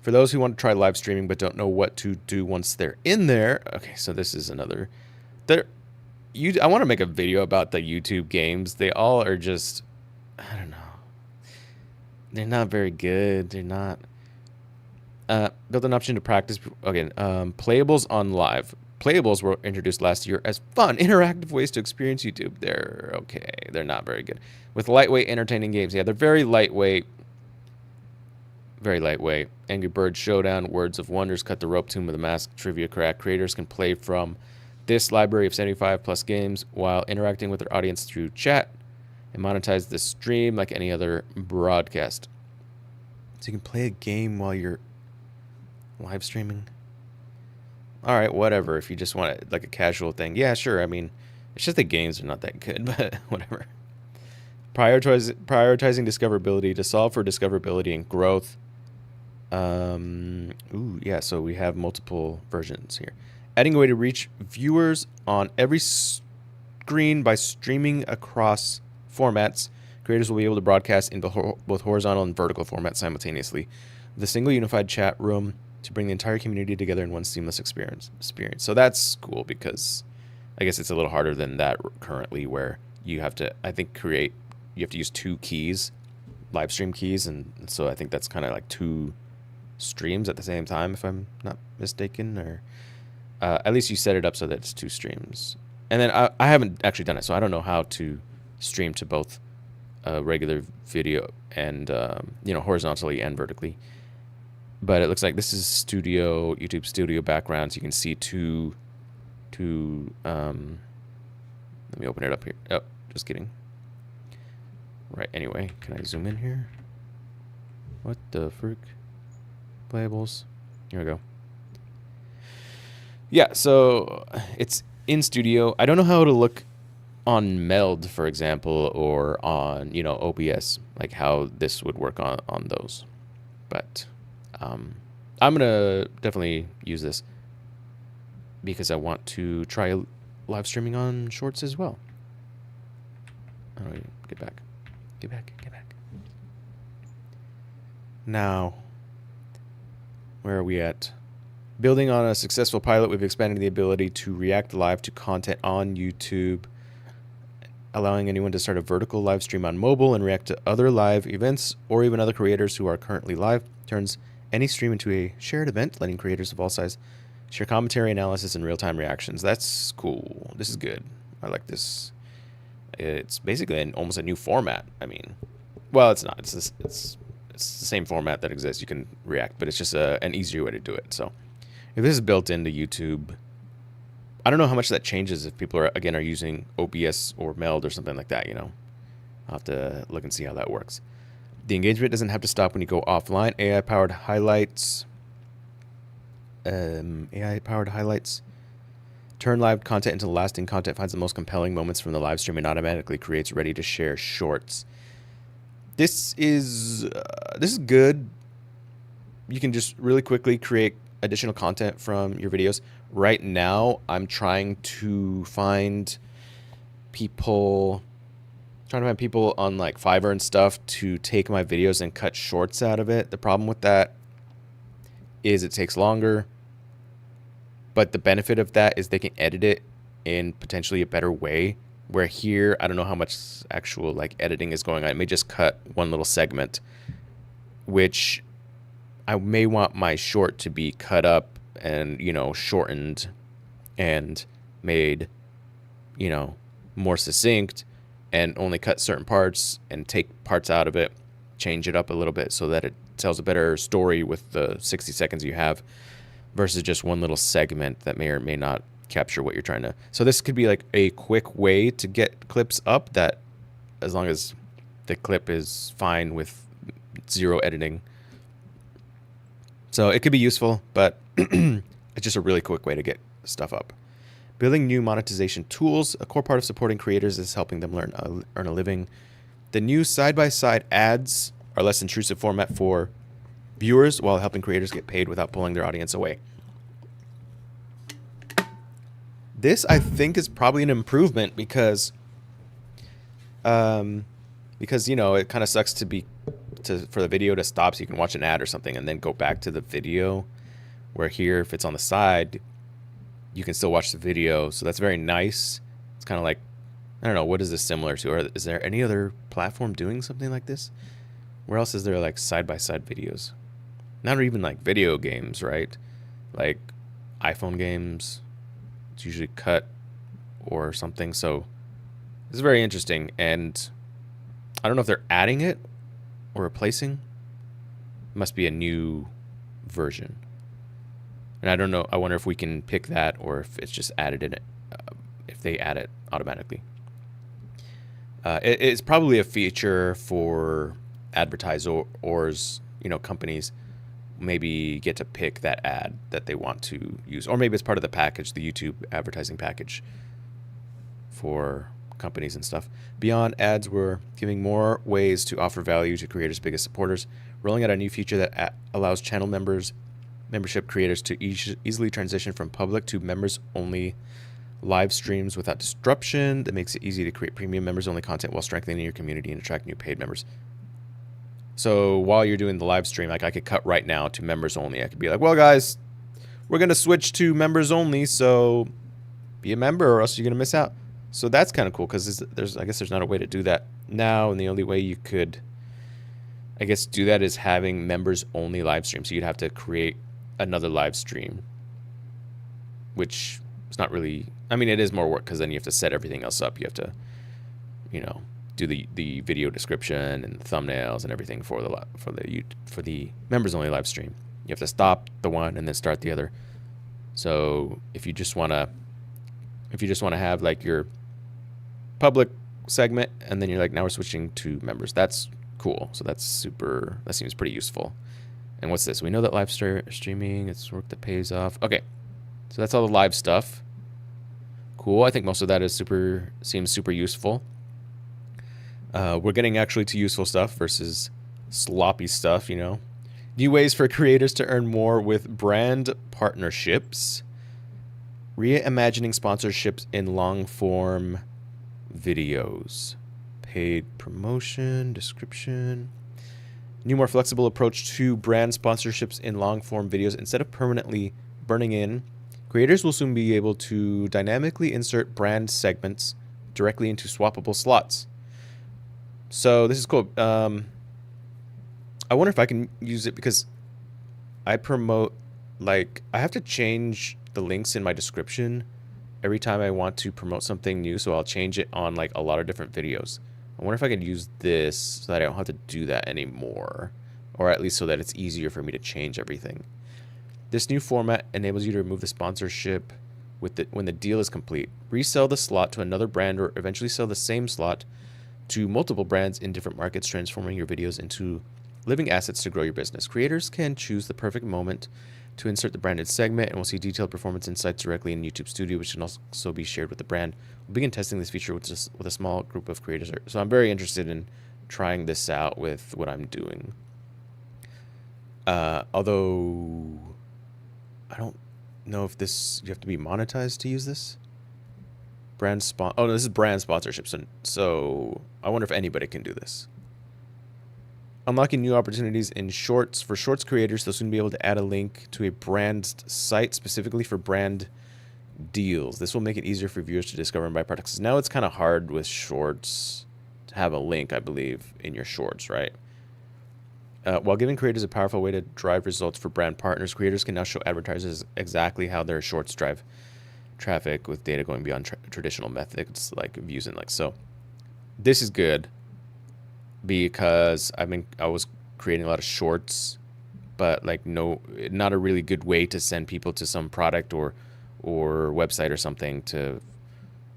For those who want to try live streaming but don't know what to do once they're in there. Okay, so this is another. I want to make a video about the YouTube games. They all are just, I don't know. They're not very good. They're not. Built an option to practice. Okay, playables on live. Playables were introduced last year as fun, interactive ways to experience YouTube. They're okay. They're not very good. With lightweight, entertaining games. Yeah, they're very lightweight. Very lightweight. Angry Birds Showdown, Words of Wonders, Cut the Rope, Tomb of the Mask, Trivia Crack. Creators can play from this library of 75 plus games while interacting with their audience through chat and monetize the stream like any other broadcast. So you can play a game while you're live streaming. All right, whatever. If you just want it like a casual thing, yeah, sure. I mean, it's just the games are not that good, but whatever. Prioritizing discoverability to solve for discoverability and growth. Yeah. So we have multiple versions here. Adding a way to reach viewers on every screen by streaming across formats. Creators will be able to broadcast in both horizontal and vertical formats simultaneously, with a single unified chat room to bring the entire community together in one seamless experience. So that's cool, because I guess it's a little harder than that currently, where you have to, I think, you have to use two keys, live stream keys, and so I think that's kind of like two streams at the same time, if I'm not mistaken, or at least you set it up so that it's two streams. And then I haven't actually done it, so I don't know how to stream to both regular video and horizontally and vertically. But it looks like this is YouTube Studio background. So you can see let me open it up here. Oh, just kidding. Right, anyway, can I zoom in here? What the frick? Playables. Here we go. Yeah, so it's in Studio. I don't know how it'll look on Meld, for example, or on, OBS, like how this would work on those. But I'm going to definitely use this because I want to try live streaming on Shorts as well. All right, get back. Now, where are we at? Building on a successful pilot, we've expanded the ability to react live to content on YouTube, allowing anyone to start a vertical live stream on mobile and react to other live events or even other creators who are currently live. Turns any stream into a shared event, letting creators of all sizes share commentary, analysis, and real-time reactions. That's cool. This is good. I like this. It's basically almost a new format. I mean, well, it's not. It's the same format that exists. You can react, but it's just an easier way to do it. So if this is built into YouTube, I don't know how much that changes if people are using OBS or Meld or something like that. I'll have to look and see how that works. The engagement doesn't have to stop when you go offline. AI-powered highlights. Turn live content into lasting content, finds the most compelling moments from the live stream, and automatically creates ready-to-share shorts. This is good. You can just really quickly create additional content from your videos. Right now, I'm trying to find people on like Fiverr and stuff to take my videos and cut shorts out of it. The problem with that is it takes longer. But the benefit of that is they can edit it in potentially a better way. Where here, I don't know how much actual like editing is going on. It may just cut one little segment, which I may want my short to be cut up and, shortened and made, more succinct, and only cut certain parts and take parts out of it, change it up a little bit so that it tells a better story with the 60 seconds you have, versus just one little segment that may or may not capture what you're trying to. So this could be like a quick way to get clips up, that as long as the clip is fine with 0 editing. So it could be useful, but it's just a really quick way to get stuff up. Building new monetization tools. A core part of supporting creators is helping them earn a living. The new side-by-side ads are less intrusive format for viewers while helping creators get paid without pulling their audience away. This, I think, is probably an improvement because it kind of sucks for the video to stop so you can watch an ad or something and then go back to the video. Where here, if it's on the side, you can still watch the video. So that's very nice. It's kind of like, I don't know, what is this similar to? Or is there any other platform doing something like this? Where else is there like side-by-side videos? Not even like video games, right? Like iPhone games, it's usually cut or something. So it's very interesting. And I don't know if they're adding it or replacing. It must be a new version. And I don't know. I wonder if we can pick that or if it's just added in it, if they add it automatically. It's probably a feature for advertisers, companies maybe get to pick that ad that they want to use. Or maybe it's part of the package, the YouTube advertising package for companies and stuff. Beyond ads, we're giving more ways to offer value to creators' biggest supporters, rolling out a new feature that allows channel membership creators to easily transition from public to members-only live streams without disruption. That makes it easy to create premium members-only content while strengthening your community and attract new paid members. So while you're doing the live stream, like I could cut right now to members only. I could be like, well, guys, we're going to switch to members only, so be a member or else you're going to miss out. So that's kind of cool because I guess there's not a way to do that now, and the only way you could, I guess, do that is having members only live stream. So you'd have to create another live stream, which is not really, I mean, it is more work because then you have to set everything else up. You have to, do the video description and thumbnails and everything for the members only live stream. You have to stop the one and then start the other. So if you just want to have like your public segment, and then you're like, now we're switching to members. That's cool. So that seems pretty useful. And what's this? We know that live streaming, it's work that pays off. Okay. So that's all the live stuff. Cool. I think most of that seems super useful. We're getting actually to useful stuff versus sloppy stuff, you know. New ways for creators to earn more with brand partnerships. Reimagining sponsorships in long form videos. Paid promotion, description. New, more flexible approach to brand sponsorships in long form videos. Instead of permanently burning in, creators will soon be able to dynamically insert brand segments directly into swappable slots. So this is cool. I wonder if I can use it because I promote, like, I have to change the links in my description every time I want to promote something new. So I'll change it on like a lot of different videos. I wonder if I could use this so that I don't have to do that anymore, or at least so that it's easier for me to change everything. This new format enables you to remove the sponsorship when the deal is complete, resell the slot to another brand, or eventually sell the same slot to multiple brands in different markets, transforming your videos into living assets to grow your business. Creators can choose the perfect moment to insert the branded segment, and we'll see detailed performance insights directly in YouTube Studio, which can also be shared with the brand. We'll begin testing this feature with a small group of creators. So I'm very interested in trying this out with what I'm doing. Although I don't know if you have to be monetized to use this. Oh, no, this is brand sponsorship. So I wonder if anybody can do this. Unlocking new opportunities in Shorts. For Shorts creators, they'll soon be able to add a link to a brand site specifically for brand deals. This will make it easier for viewers to discover and buy products. Now it's kind of hard with Shorts to have a link, I believe, in your Shorts, right? While giving creators a powerful way to drive results for brand partners, creators can now show advertisers exactly how their Shorts drive traffic with data going beyond traditional methods like views and likes. So this is good because I was creating a lot of Shorts, but like not a really good way to send people to some product or website or something to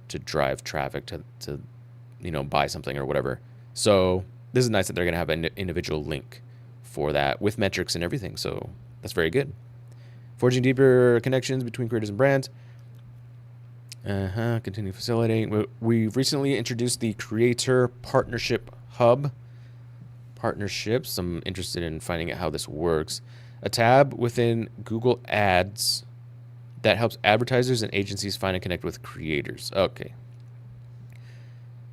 drive traffic to buy something or whatever. So this is nice that they're going to have an individual link for that with metrics and everything. So that's very good. Forging deeper connections between creators and brands. Continue facilitating. We've recently introduced the Creator Partnership Hub. Partnerships. I'm interested in finding out how this works. A tab within Google Ads that helps advertisers and agencies find and connect with creators. Okay.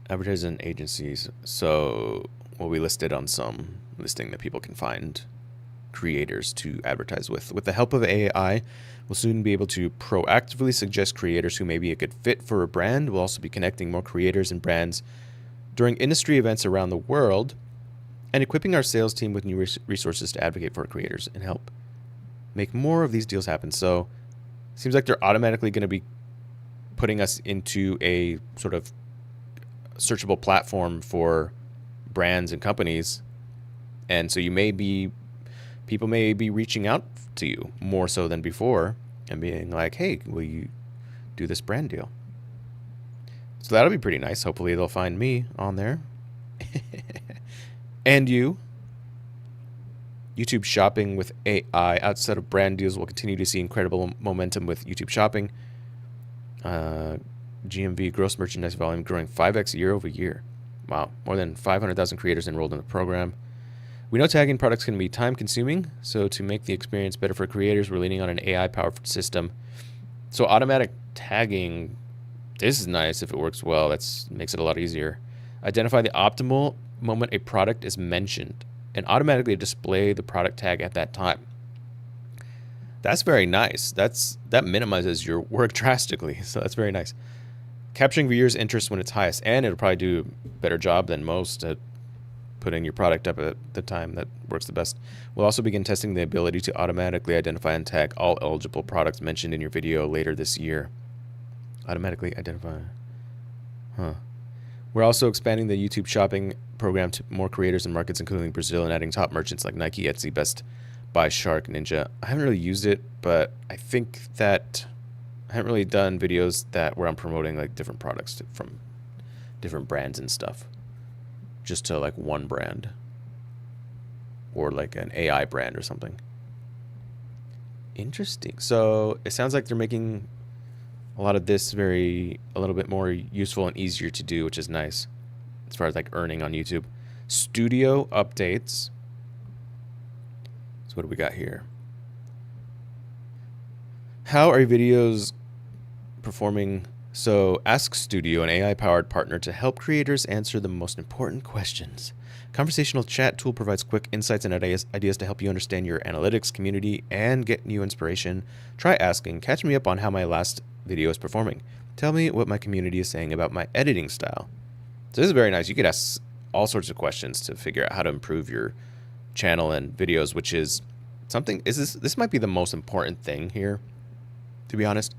Advertisers and agencies. So will be listed on some listing that people can find creators to advertise with. With the help of AI, we'll soon be able to proactively suggest creators who may be a good fit for a brand. We'll also be connecting more creators and brands during industry events around the world and equipping our sales team with new resources to advocate for creators and help make more of these deals happen. So it seems like they're automatically going to be putting us into a sort of searchable platform for brands and companies. And so people may be reaching out to you more so than before and being like, hey, will you do this brand deal? So that'll be pretty nice. Hopefully they'll find me on there. And you. YouTube shopping with AI outside of brand deals will continue to see incredible momentum with YouTube shopping. GMV, gross merchandise volume, growing 5x year over year. Wow. More than 500,000 creators enrolled in the program. We know tagging products can be time consuming, so to make the experience better for creators, we're leaning on an AI powered system. So automatic tagging, this is nice if it works well. That makes it a lot easier. Identify the optimal moment a product is mentioned and automatically display the product tag at that time. That's very nice. That minimizes your work drastically, so that's very nice. Capturing viewers' interest when it's highest, and it'll probably do a better job than most at putting your product up at the time that works the best. We'll also begin testing the ability to automatically identify and tag all eligible products mentioned in your video later this year. Automatically identify. We're also expanding the YouTube shopping program to more creators and markets, including Brazil, and adding top merchants like Nike, Etsy, Best by Shark Ninja. I haven't really used it, but I think that I haven't really done videos that where I'm promoting like different products from different brands and stuff, just to like one brand or like an AI brand or something. Interesting. So it sounds like they're making a lot of this a little bit more useful and easier to do, which is nice as far as like earning on YouTube. Studio updates. So what do we got here? How are your videos performing? So Ask Studio, an AI-powered partner to help creators answer the most important questions. Conversational chat tool provides quick insights and ideas to help you understand your analytics community and get new inspiration. Try asking, catch me up on how my last video is performing. Tell me what my community is saying about my editing style. So this is very nice. You could ask all sorts of questions to figure out how to improve your channel and videos, which is something, this might be the most important thing here, to be honest.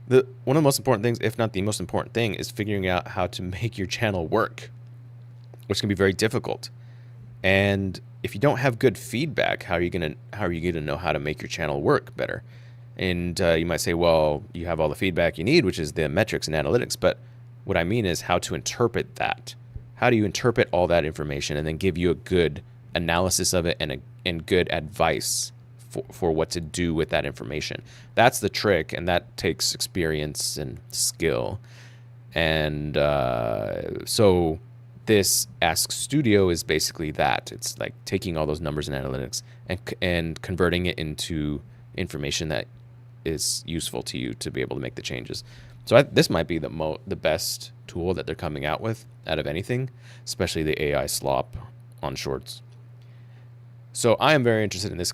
One of the most important things, if not the most important thing, is figuring out how to make your channel work, which can be very difficult. And if you don't have good feedback, how are you gonna know how to make your channel work better? And you might say, well, you have all the feedback you need, which is the metrics and analytics. But what I mean is how to interpret that. How do you interpret all that information and then give you a good analysis of it and good advice for what to do with that information? That's the trick, and that takes experience and skill. And so this Ask Studio is basically that. It's like taking all those numbers and analytics and converting it into information that is useful to you to be able to make the changes. So this might be the best tool that they're coming out with out of anything, especially the AI slop on shorts. So I am very interested in this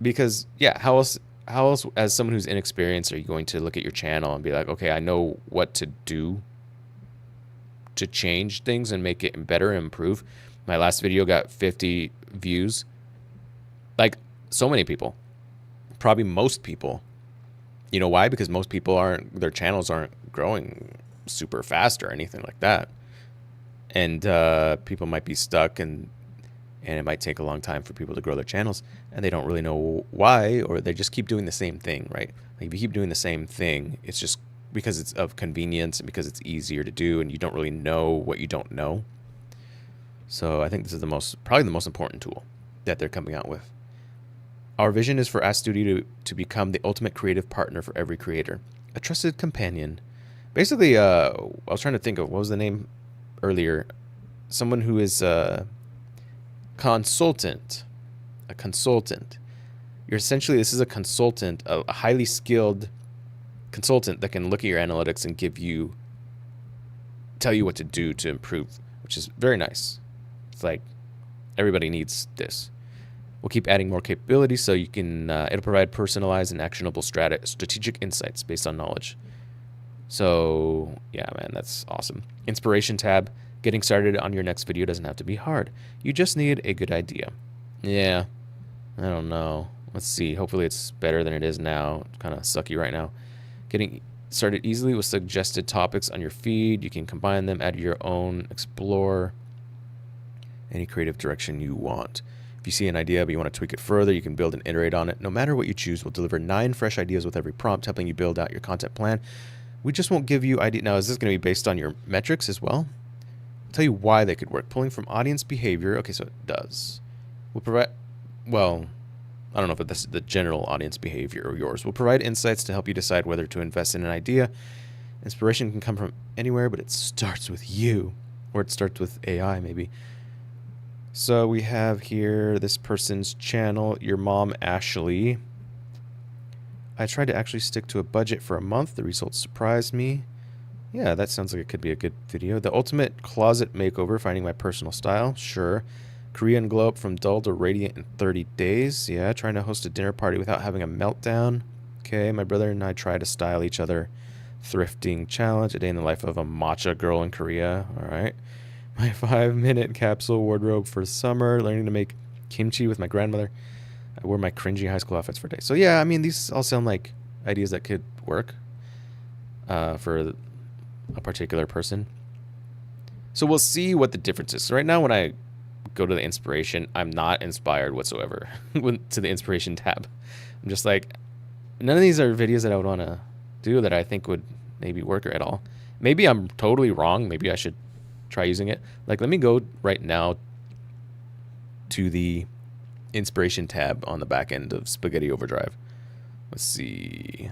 because yeah, how else as someone who's inexperienced are you going to look at your channel and be like, okay, I know what to do to change things and make it better and improve. My last video got 50 views. Like so many people, probably most people. You know why? Because most people their channels aren't growing super fast or anything like that. And people might be stuck and it might take a long time for people to grow their channels and they don't really know why, or they just keep doing the same thing, right? Like if you keep doing the same thing, it's just because it's of convenience and because it's easier to do and you don't really know what you don't know. So I think this is probably the most important tool that they're coming out with. Our vision is for Ask Studio to become the ultimate creative partner for every creator, a trusted companion. Basically, I was trying to think of, what was the name earlier? Someone who is a consultant. A consultant. This is a consultant, a highly skilled consultant that can look at your analytics and tell you what to do to improve, which is very nice. It's like everybody needs this. We'll keep adding more capabilities so you can, it'll provide personalized and actionable strategic insights based on knowledge. So yeah, man, that's awesome. Inspiration tab. Getting started on your next video doesn't have to be hard. You just need a good idea. Yeah, I don't know. Let's see. Hopefully it's better than it is now. It's kind of sucky right now. Getting started easily with suggested topics on your feed. You can combine them, add your own, explore any creative direction you want. If you see an idea but you want to tweak it further, you can build and iterate on it. No matter what you choose, we'll deliver 9 fresh ideas with every prompt, helping you build out your content plan. We just won't give you ideas. Now, is this going to be based on your metrics as well? I'll tell you why they could work. Pulling from audience behavior. Okay, so it does. We'll provide, well, I don't know if this is the general audience behavior or yours. We'll provide insights to help you decide whether to invest in an idea. Inspiration can come from anywhere, but it starts with you. Or it starts with AI, maybe. So we have here this person's channel, your mom, Ashley. I tried to actually stick to a budget for a month. The results surprised me. Yeah, that sounds like it could be a good video. The ultimate closet makeover, finding my personal style. Sure. Korean glow up from dull to radiant in 30 days. Yeah, trying to host a dinner party without having a meltdown. Okay, my brother and I try to style each other. Thrifting challenge, a day in the life of a matcha girl in Korea. All right. My 5-minute capsule wardrobe for summer. Learning to make kimchi with my grandmother. I wore my cringy high school outfits for days. So yeah, I mean, these all sound like ideas that could work for a particular person. So we'll see what the difference is. So right now when I go to the inspiration. I'm not inspired whatsoever to the inspiration tab. I'm just like, none of these are videos that I would want to do that I think would maybe work at all. Maybe I'm totally wrong. Maybe I should try using it. Like, let me go right now to the inspiration tab on the back end of Spaghetti Overdrive. Let's see.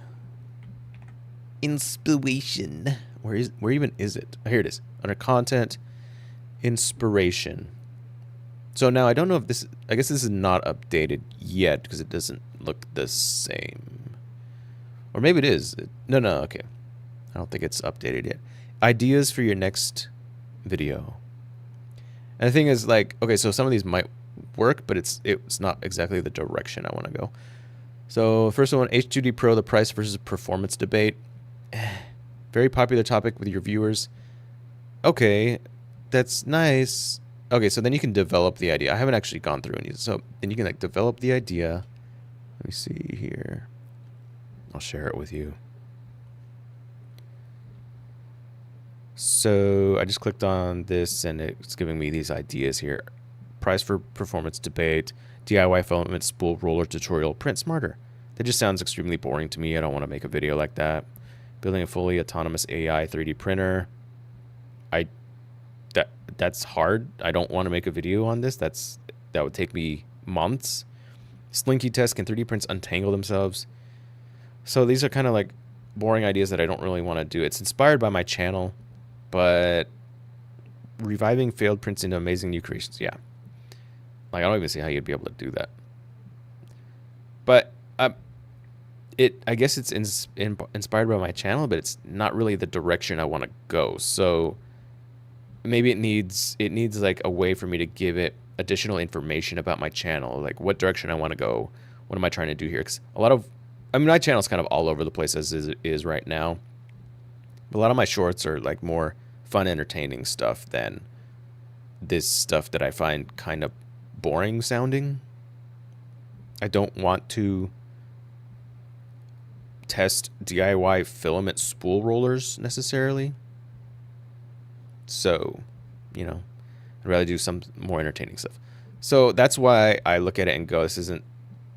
Inspiration. Where even is it? Oh, here it is. Under content, inspiration. So now I don't know if this, I guess this is not updated yet because it doesn't look the same. Or maybe it is. No, okay. I don't think it's updated yet. Ideas for your next video. And the thing is, like, okay, so some of these might work, but it's not exactly the direction I want to go. So first one, H2D Pro, the price versus performance debate. Very popular topic with your viewers. Okay, that's nice. Okay, so then you can develop the idea. I haven't actually gone through any. So then you can like develop the idea. Let me see here. I'll share it with you. So I just clicked on this and it's giving me these ideas here. Price for performance debate, DIY filament spool roller tutorial, print smarter. That just sounds extremely boring to me. I don't want to make a video like that. Building a fully autonomous AI 3D printer. That's hard. I don't want to make a video on this. That would take me months. Slinky test, can 3D prints untangle themselves? So these are kind of like boring ideas that I don't really want to do. It's inspired by my channel, but reviving failed prints into amazing new creations. Yeah. Like, I don't even see how you'd be able to do that. But I guess it's inspired by my channel, but it's not really the direction I want to go. So maybe it needs like a way for me to give it additional information about my channel, like what direction I want to go. What am I trying to do here? 'Cause my channel is kind of all over the place as it is right now. But a lot of my shorts are like more fun, entertaining stuff than this stuff that I find kind of boring sounding. I don't want to test DIY filament spool rollers necessarily. So, I'd rather do some more entertaining stuff. So that's why I look at it and go, this isn't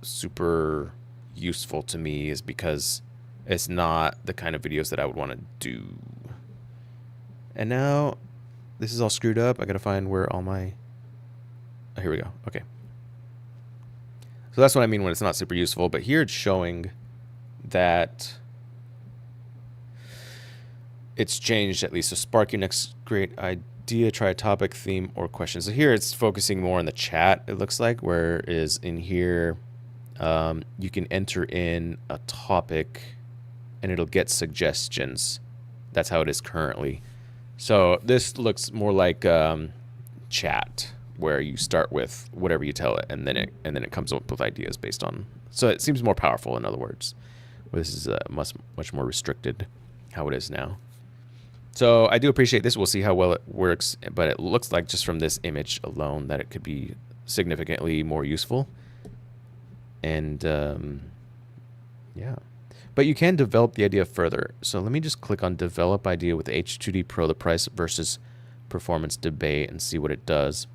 super useful to me, is because it's not the kind of videos that I would want to do. And now this is all screwed up. I got to find where all my... Oh, here we go. Okay. So that's what I mean when it's not super useful. But here it's showing that it's changed at least. So spark your next great idea, try a topic, theme, or question. So here it's focusing more on the chat, it looks like, whereas in here you can enter in a topic and it'll get suggestions. That's how it is currently. So this looks more like chat, where you start with whatever you tell it, and then it comes up with ideas based on. So it seems more powerful, in other words. This is much more restricted, how it is now. So I do appreciate this. We'll see how well it works, but it looks like just from this image alone that it could be significantly more useful. And yeah. But you can develop the idea further. So let me just click on Develop Idea with H2D Pro, the price versus performance debate, and see what it does.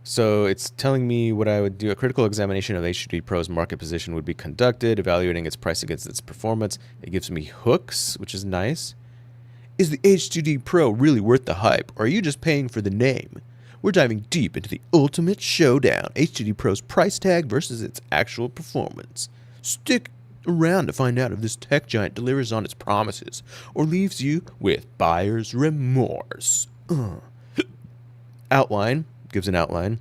So it's telling me what I would do. A critical examination of H2D Pro's market position would be conducted, evaluating its price against its performance. It gives me hooks, which is nice. Is the H2D Pro really worth the hype, or are you just paying for the name? We're diving deep into the ultimate showdown, H2D Pro's price tag versus its actual performance. Stick around to find out if this tech giant delivers on its promises, or leaves you with buyer's remorse. Outline. Gives an outline.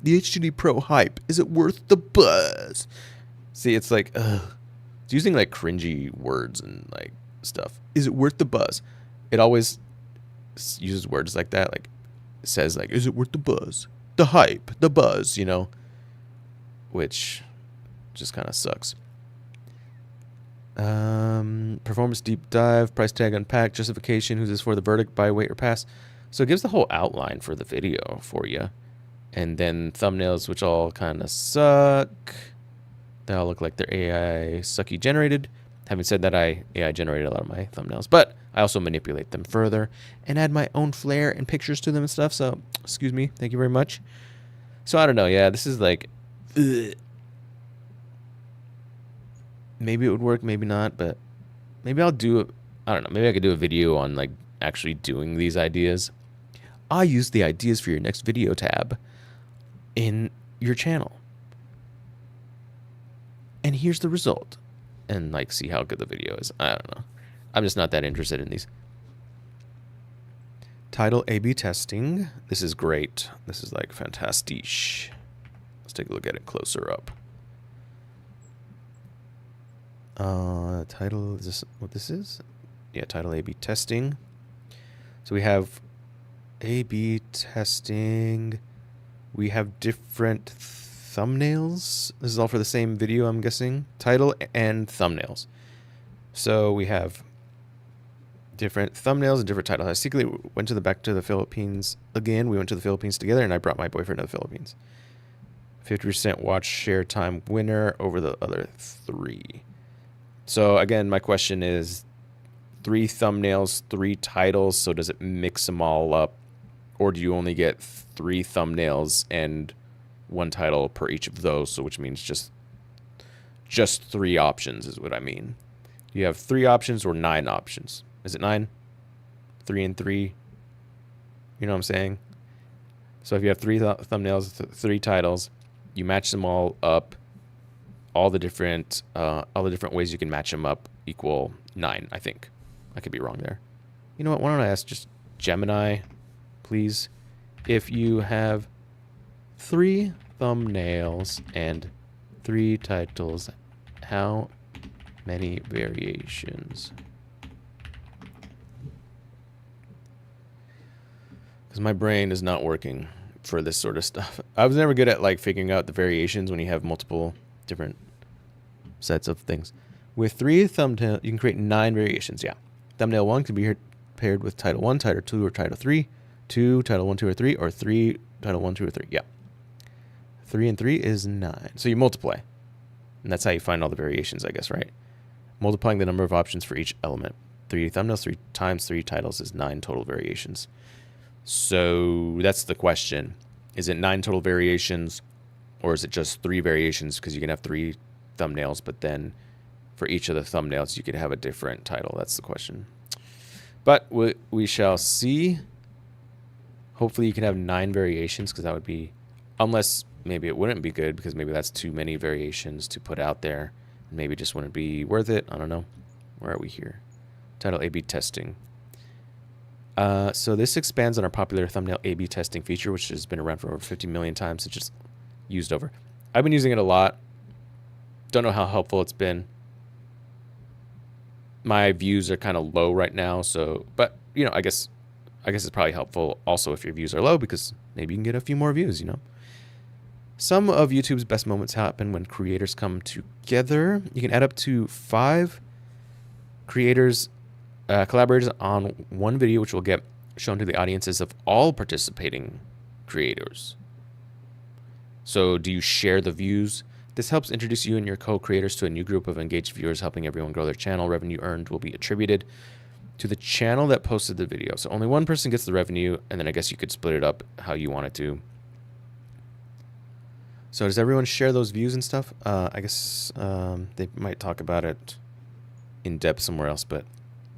The H2D Pro hype, is it worth the buzz? See, it's like, it's using like cringy words and like stuff. Is it worth the buzz? It always uses words like that, like it says like, is it worth the buzz? The hype, the buzz, which just kind of sucks. Performance deep dive, price tag unpacked, justification, who's this for, the verdict, buy, wait, or pass. So it gives the whole outline for the video for you. And then thumbnails, which all kind of suck. They all look like they're AI sucky generated. Having said that, I AI generated a lot of my thumbnails, but I also manipulate them further and add my own flair and pictures to them and stuff. So, excuse me. Thank you very much. So, I don't know. Yeah, this is like, ugh. Maybe it would work, maybe not, but maybe I'll do it. I don't know. Maybe I could do a video on like actually doing these ideas. I use the ideas for your next video tab in your channel. And here's the result. And like see how good the video is. I don't know. I'm just not that interested in these. Title A/B testing. This is great. This is like fantastic. Let's take a look at it closer up. Title, is this what this is? Yeah, title A/B testing. So we have A/B testing. We have different thumbnails. This is all for the same video, I'm guessing. Title and thumbnails. So we have different thumbnails and different titles. I secretly went back to the Philippines again. We went to the Philippines together, and I brought my boyfriend to the Philippines. 50% watch share time winner over the other 3. So again, my question is 3 thumbnails, 3 titles. So does it mix them all up, or do you only get 3 thumbnails and 1 title per each of those? So which means just 3 options is what I mean. You have 3 options or 9 options. Is it 9? 3 and 3. You know what I'm saying? So if you have 3 thumbnails, 3 titles, you match them all up. All the different ways you can match them up equal 9. I think I could be wrong there. You know what? Why don't I ask just Gemini, please, if you have 3 thumbnails and 3 titles, how many variations? Because my brain is not working for this sort of stuff. I was never good at like figuring out the variations when you have multiple different sets of things. With 3 thumbnails, you can create 9 variations. Yeah. Thumbnail 1 can be paired with title 1, title 2, or title 3. 2, title 1, 2, or 3, or 3, title 1, 2, or 3. Yeah. 3 and 3 is 9. So you multiply. And that's how you find all the variations, I guess, right? Multiplying the number of options for each element. 3 thumbnails, 3 times 3 titles is 9 total variations. So that's the question. Is it 9 total variations, or is it just 3 variations? Because you can have 3 thumbnails, but then for each of the thumbnails, you could have a different title. That's the question. But we shall see. Hopefully you can have 9 variations, because that would be, unless maybe it wouldn't be good, because maybe that's too many variations to put out there. Maybe it just wouldn't be worth it. I don't know. Where are we here? Title A/B testing. So this expands on our popular thumbnail A/B testing feature, which has been around for over 50 million times. It's just used over. I've been using it a lot. Don't know how helpful it's been. My views are kind of low right now, so, but you know, I guess it's probably helpful also if your views are low, because maybe you can get a few more views, you know. Some of YouTube's best moments happen when creators come together. You can add up to 5 creators, collaborators on one video, which will get shown to the audiences of all participating creators. So do you share the views? This helps introduce you and your co-creators to a new group of engaged viewers, helping everyone grow their channel. Revenue earned will be attributed to the channel that posted the video. So only one person gets the revenue, and then I guess you could split it up how you want it to. So does everyone share those views and stuff? I guess they might talk about it in depth somewhere else, but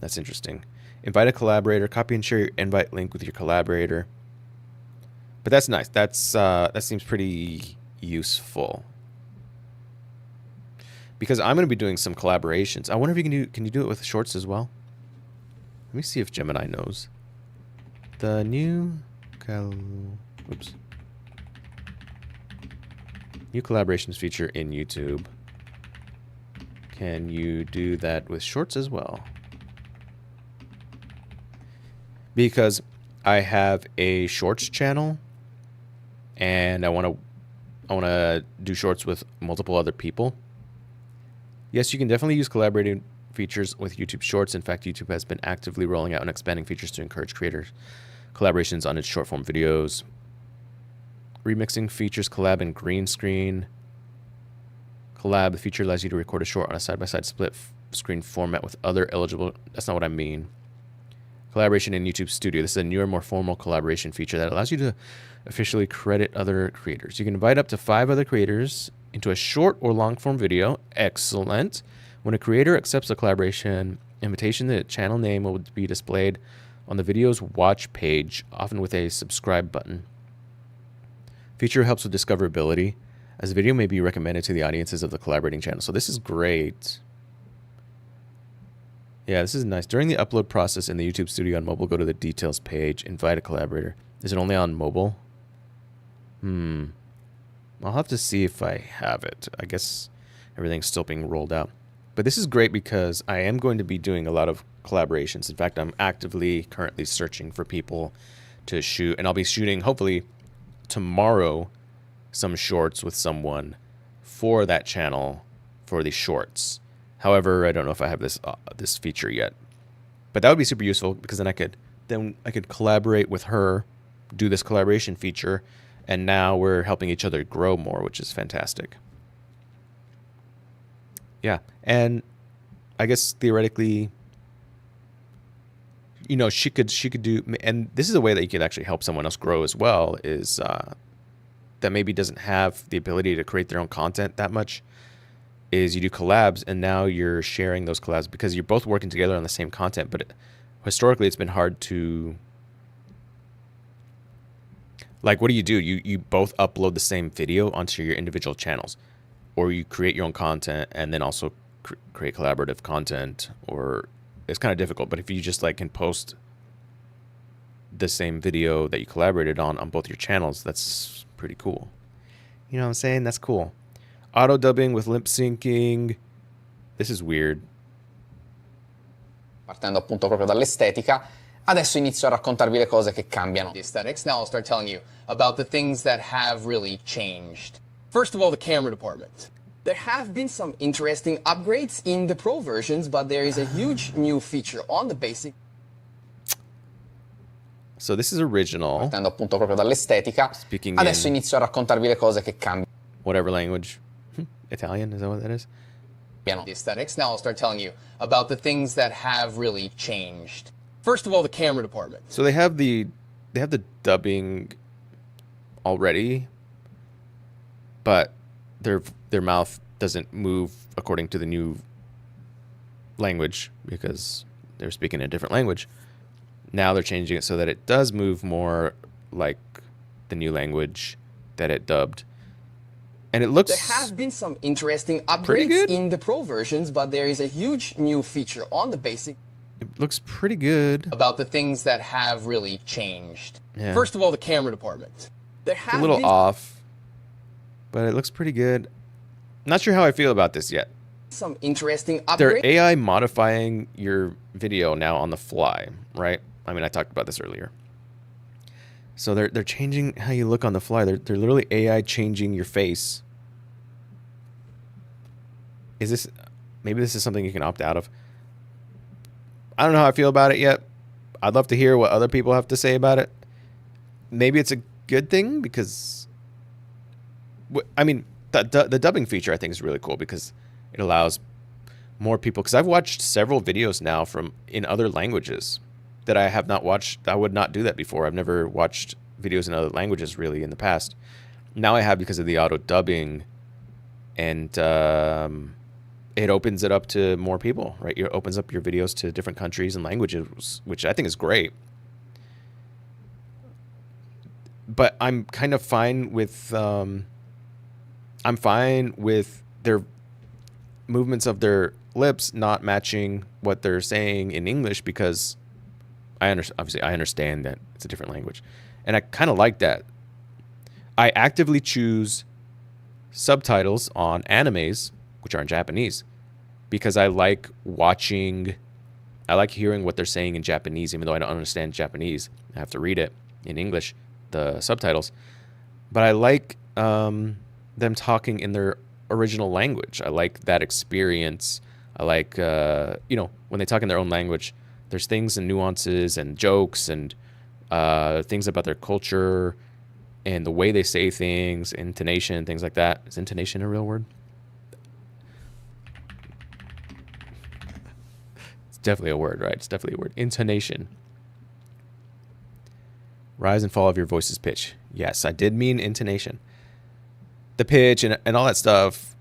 that's interesting. Invite a collaborator. Copy and share your invite link with your collaborator. But that's nice. That seems pretty useful. Because I'm going to be doing some collaborations. I wonder if you can you do it with shorts as well? Let me see if Gemini knows. The new new collaborations feature in YouTube. Can you do that with shorts as well? Because I have a shorts channel, and I want to do shorts with multiple other people. Yes, you can definitely use collaborating features with YouTube Shorts. In fact, YouTube has been actively rolling out and expanding features to encourage creators collaborations on its short-form videos. Remixing features collab and green screen. Collab, the feature allows you to record a short on a side-by-side split screen format with other eligible... That's not what I mean. Collaboration in YouTube Studio. This is a newer, more formal collaboration feature that allows you to officially credit other creators. You can invite up to 5 other creators into a short or long-form video. Excellent. When a creator accepts a collaboration invitation, the channel name will be displayed on the video's watch page, often with a subscribe button. Feature helps with discoverability, as the video may be recommended to the audiences of the collaborating channel. So this is great. Yeah, this is nice. During the upload process in the YouTube Studio on mobile, go to the details page, invite a collaborator. Is it only on mobile? I'll have to see if I have it. I guess everything's still being rolled out. But this is great because I am going to be doing a lot of collaborations. In fact, I'm actively currently searching for people to shoot, and I'll be shooting hopefully tomorrow some shorts with someone for that channel for the shorts. However, I don't know if I have this this feature yet, but that would be super useful because then I could collaborate with her, do this collaboration feature, and now we're helping each other grow more, which is fantastic. Yeah, and I guess theoretically, you know, she could do, and this is a way that you could actually help someone else grow as well, is that maybe doesn't have the ability to create their own content that much, is you do collabs, and now you're sharing those collabs because you're both working together on the same content. But historically, it's been hard to, like, what do? You both upload the same video onto your individual channels, or you create your own content and then also create collaborative content, or it's kind of difficult. But if you just like can post the same video that you collaborated on both your channels, that's pretty cool. You know what I'm saying? That's cool. Auto dubbing with lip syncing. This is weird. Partendo appunto proprio dall'estetica, adesso inizio a raccontarvi le cose che cambiano. The aesthetics. Now I'll start telling you about the things that have really changed. First of all, the camera department. There have been some interesting upgrades in the Pro versions, but there is a huge new feature on the basic. So this is original. Partendo appunto proprio dall'estetica, Speaking adesso in inizio a raccontarvi le cose che cambiano. whatever language. Italian, is that what that is? The aesthetics. Now I'll start telling you about the things that have really changed. First of all, the camera department. So they have the dubbing already, but their mouth doesn't move according to the new language because they're speaking a different language. Now they're changing it so that it does move more like the new language that it dubbed. And it looks... There have been some interesting upgrades in the Pro versions, but there is a huge new feature on the basic. It looks pretty good. About the things that have really changed. Yeah. First of all, the camera department. There have It's a little been off, but it looks pretty good. Not sure how I feel about this yet. some interesting They're upgrades. AI modifying your video now on the fly, right? I mean, I talked about this earlier. So they're changing how you look on the fly. They're literally AI changing your face. Is this... Maybe this is something you can opt out of. I don't know how I feel about it yet. I'd love to hear what other people have to say about it. Maybe it's a good thing because... I mean, the dubbing feature I think is really cool because it allows more people... Because I've watched several videos now from in other languages that I have not watched. I would not do that before. I've never watched videos in other languages really in the past. Now I have because of the auto dubbing, and it opens it up to more people, right? It opens up your videos to different countries and languages, which I think is great. But I'm kind of fine with I'm fine with their movements of their lips not matching what they're saying in English because obviously I understand that it's a different language. And I kind of like that. I actively choose subtitles on animes, which are in Japanese, because I like hearing what they're saying in Japanese, even though I don't understand Japanese. I have to read it in English, the subtitles. But I like them talking in their original language. I like that experience. I like, when they talk in their own language, there's things and nuances and jokes and things about their culture and the way they say things, intonation, things like that. Is intonation a real word? definitely a word, right? It's definitely a word. Intonation. Rise and fall of your voice's pitch. Yes, I did mean intonation. The pitch and all that stuff.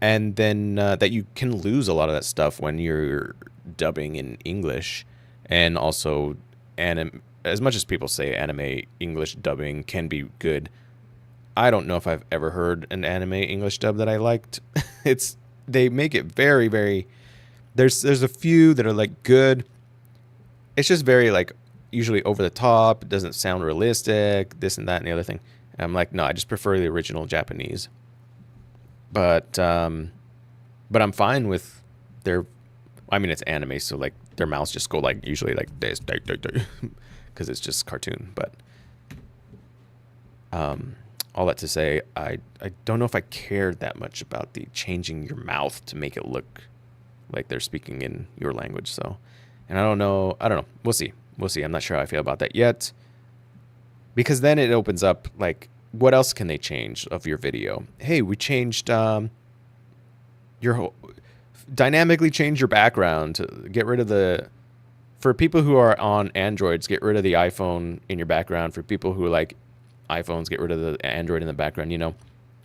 And then that you can lose a lot of that stuff when you're dubbing in English. And also, as much as people say anime English dubbing can be good, I don't know if I've ever heard an anime English dub that I liked. They make it very, very... There's a few that are like good. It's just very like usually over the top. It doesn't sound realistic. This and that and the other thing. And I'm like, no, I just prefer the original Japanese. But I'm fine with their. I mean, it's anime, so like their mouths just go like usually like this, because it's just cartoon. But all that to say, I don't know if I cared that much about the changing your mouth to make it look like they're speaking in your language. So, and I don't know. We'll see. I'm not sure how I feel about that yet, because then it opens up like, what else can they change of your video? Hey, we changed dynamically change your background to get rid of for people who are on Androids, get rid of the iPhone in your background. For people who like iPhones, get rid of the Android in the background,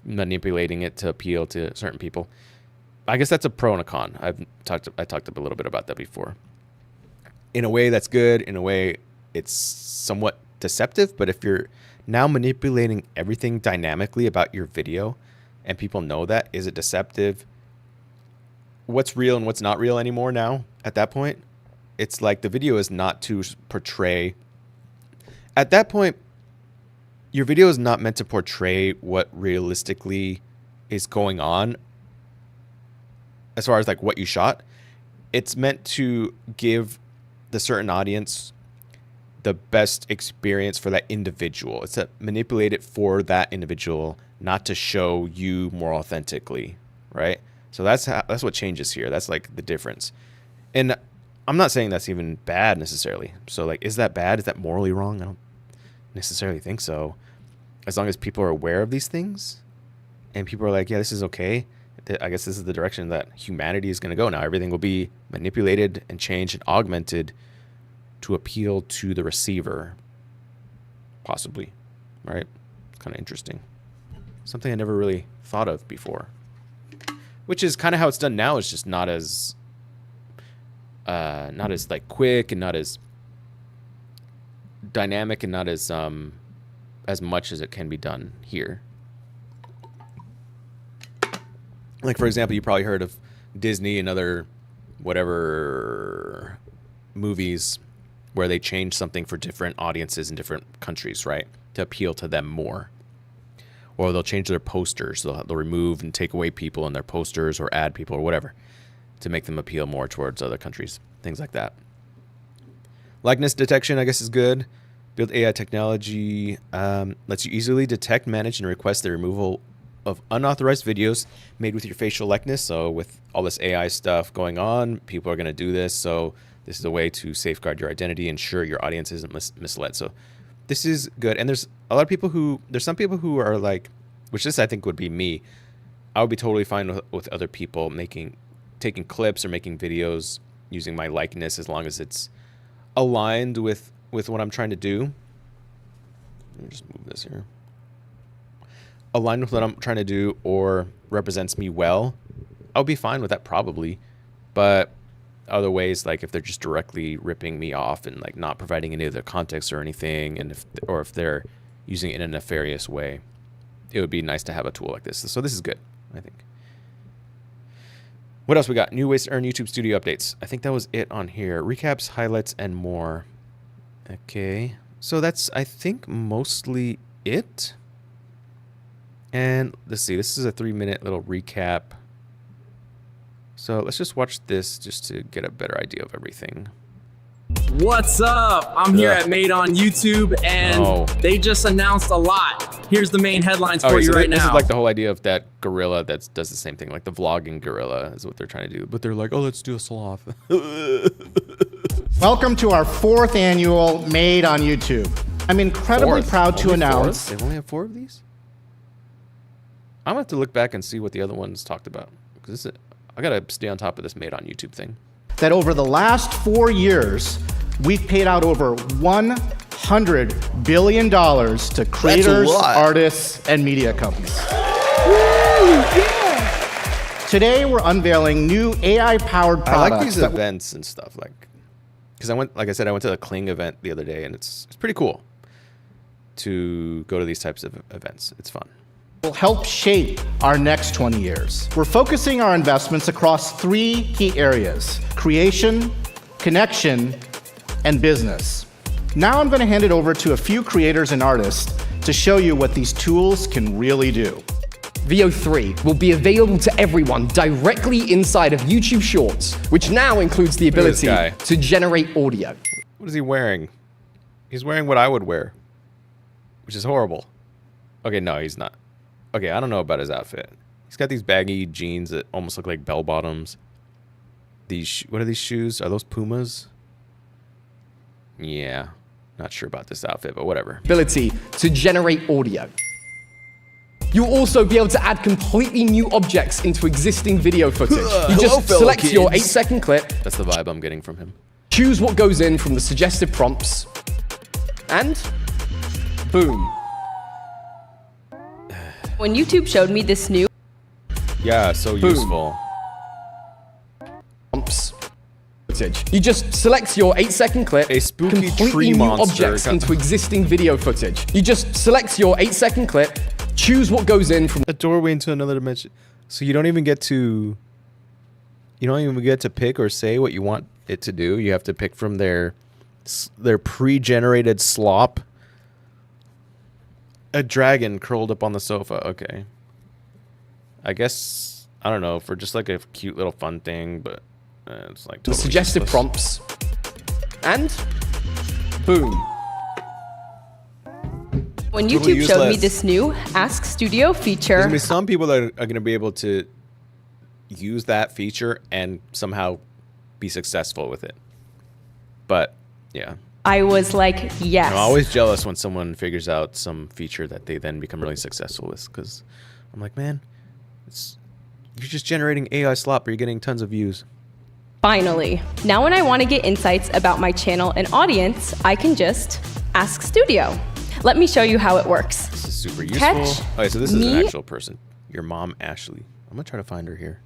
manipulating it to appeal to certain people. I guess that's a pro and a con. I talked a little bit about that before. In a way that's good, in a way it's somewhat deceptive, but if you're now manipulating everything dynamically about your video and people know that, is it deceptive? What's real and what's not real anymore now at that point? It's like the video is not to portray. At that point, your video is not meant to portray what realistically is going on as far as like what you shot. It's meant to give the certain audience the best experience for that individual. It's to manipulate it for that individual, not to show you more authentically, right? So that's what changes here. That's like the difference. And I'm not saying that's even bad necessarily. So like, is that bad? Is that morally wrong? I don't necessarily think so. As long as people are aware of these things and people are like, yeah, this is okay. I guess this is the direction that humanity is going to go now. Everything will be manipulated and changed and augmented to appeal to the receiver, possibly, right? It's kind of interesting. Something I never really thought of before, which is kind of how it's done now. It's just not as like quick and not as dynamic and not as much as it can be done here. Like, for example, you probably heard of Disney and other whatever movies where they change something for different audiences in different countries, right? To appeal to them more. Or they'll change their posters. They'll remove and take away people in their posters or add people or whatever to make them appeal more towards other countries. Things like that. Likeness detection, I guess, is good. Build AI technology lets you easily detect, manage, and request the removal of unauthorized videos made with your facial likeness. So with all this AI stuff going on, people are going to do this. So this is a way to safeguard your identity, ensure your audience isn't misled. So this is good. And there's some people who are like, which this I think would be me. I would be totally fine with other people taking clips or making videos using my likeness as long as it's aligned with what I'm trying to do. Let me just move this here. Aligned with what I'm trying to do or represents me well, I'll be fine with that probably. But other ways, like if they're just directly ripping me off and like not providing any other context or anything, and if they're using it in a nefarious way, it would be nice to have a tool like this. So this is good, I think. What else we got? New ways to earn YouTube Studio updates. I think that was it on here. Recaps, highlights, and more. Okay, so that's, I think, mostly it. And let's see, this is a 3-minute little recap. So let's just watch this just to get a better idea of everything. What's up? I'm here at Made on YouTube, and they just announced a lot. Here's the main headlines for you right now. This is like the whole idea of that gorilla that does the same thing, like the vlogging gorilla is what they're trying to do. But they're like, oh, let's do a sloth. Welcome to our 4th annual Made on YouTube. I'm incredibly proud to announce... They only have 4 of these? I'm going to have to look back and see what the other ones talked about. Because I got to stay on top of this Made on YouTube thing. that over the last 4 years, we've paid out over $100 billion to creators, artists, and media companies. Today, we're unveiling new AI-powered products. I like these events and stuff, because I went to the Kling event the other day, and it's pretty cool to go to these types of events. It's fun. Will help shape our next 20 years. We're focusing our investments across 3 key areas: creation, connection, and business. Now I'm going to hand it over to a few creators and artists to show you what these tools can really do. Veo 3 will be available to everyone directly inside of YouTube Shorts, which now includes the ability to generate audio. What is he wearing? He's wearing what I would wear, which is horrible. Okay, no, he's not. Okay, I don't know about his outfit. He's got these baggy jeans that almost look like bell bottoms. What are these shoes? Are those Pumas? Yeah, not sure about this outfit, but whatever. Ability to generate audio. You'll also be able to add completely new objects into existing video footage. You just select your 8-second clip. That's the vibe I'm getting from him. Choose what goes in from the suggestive prompts. And boom. When YouTube showed me this new... Yeah, so useful. Prompts. Footage. You just select your 8-second clip. A spooky completely tree new monster objects into existing video footage. You just select your 8-second clip. Choose what goes in from a doorway into another dimension. So you don't even get to pick or say what you want it to do. You have to pick from their pre-generated slop. A dragon curled up on the sofa. Okay. I guess, I don't know, for just like a cute little fun thing, but it's like totally suggestive useless. prompts. And boom. When YouTube showed me this new Ask Studio feature... There's going to be some people that are going to be able to use that feature and somehow be successful with it. But, yeah. I was like, yes. I'm always jealous when someone figures out some feature that they then become really successful with, because I'm like, man, you're just generating AI slop, but you're getting tons of views. Finally. Now when I want to get insights about my channel and audience, I can just ask Studio. Let me show you how it works. This is super useful. Okay, so this is an actual person. Your mom, Ashley. I'm going to try to find her here.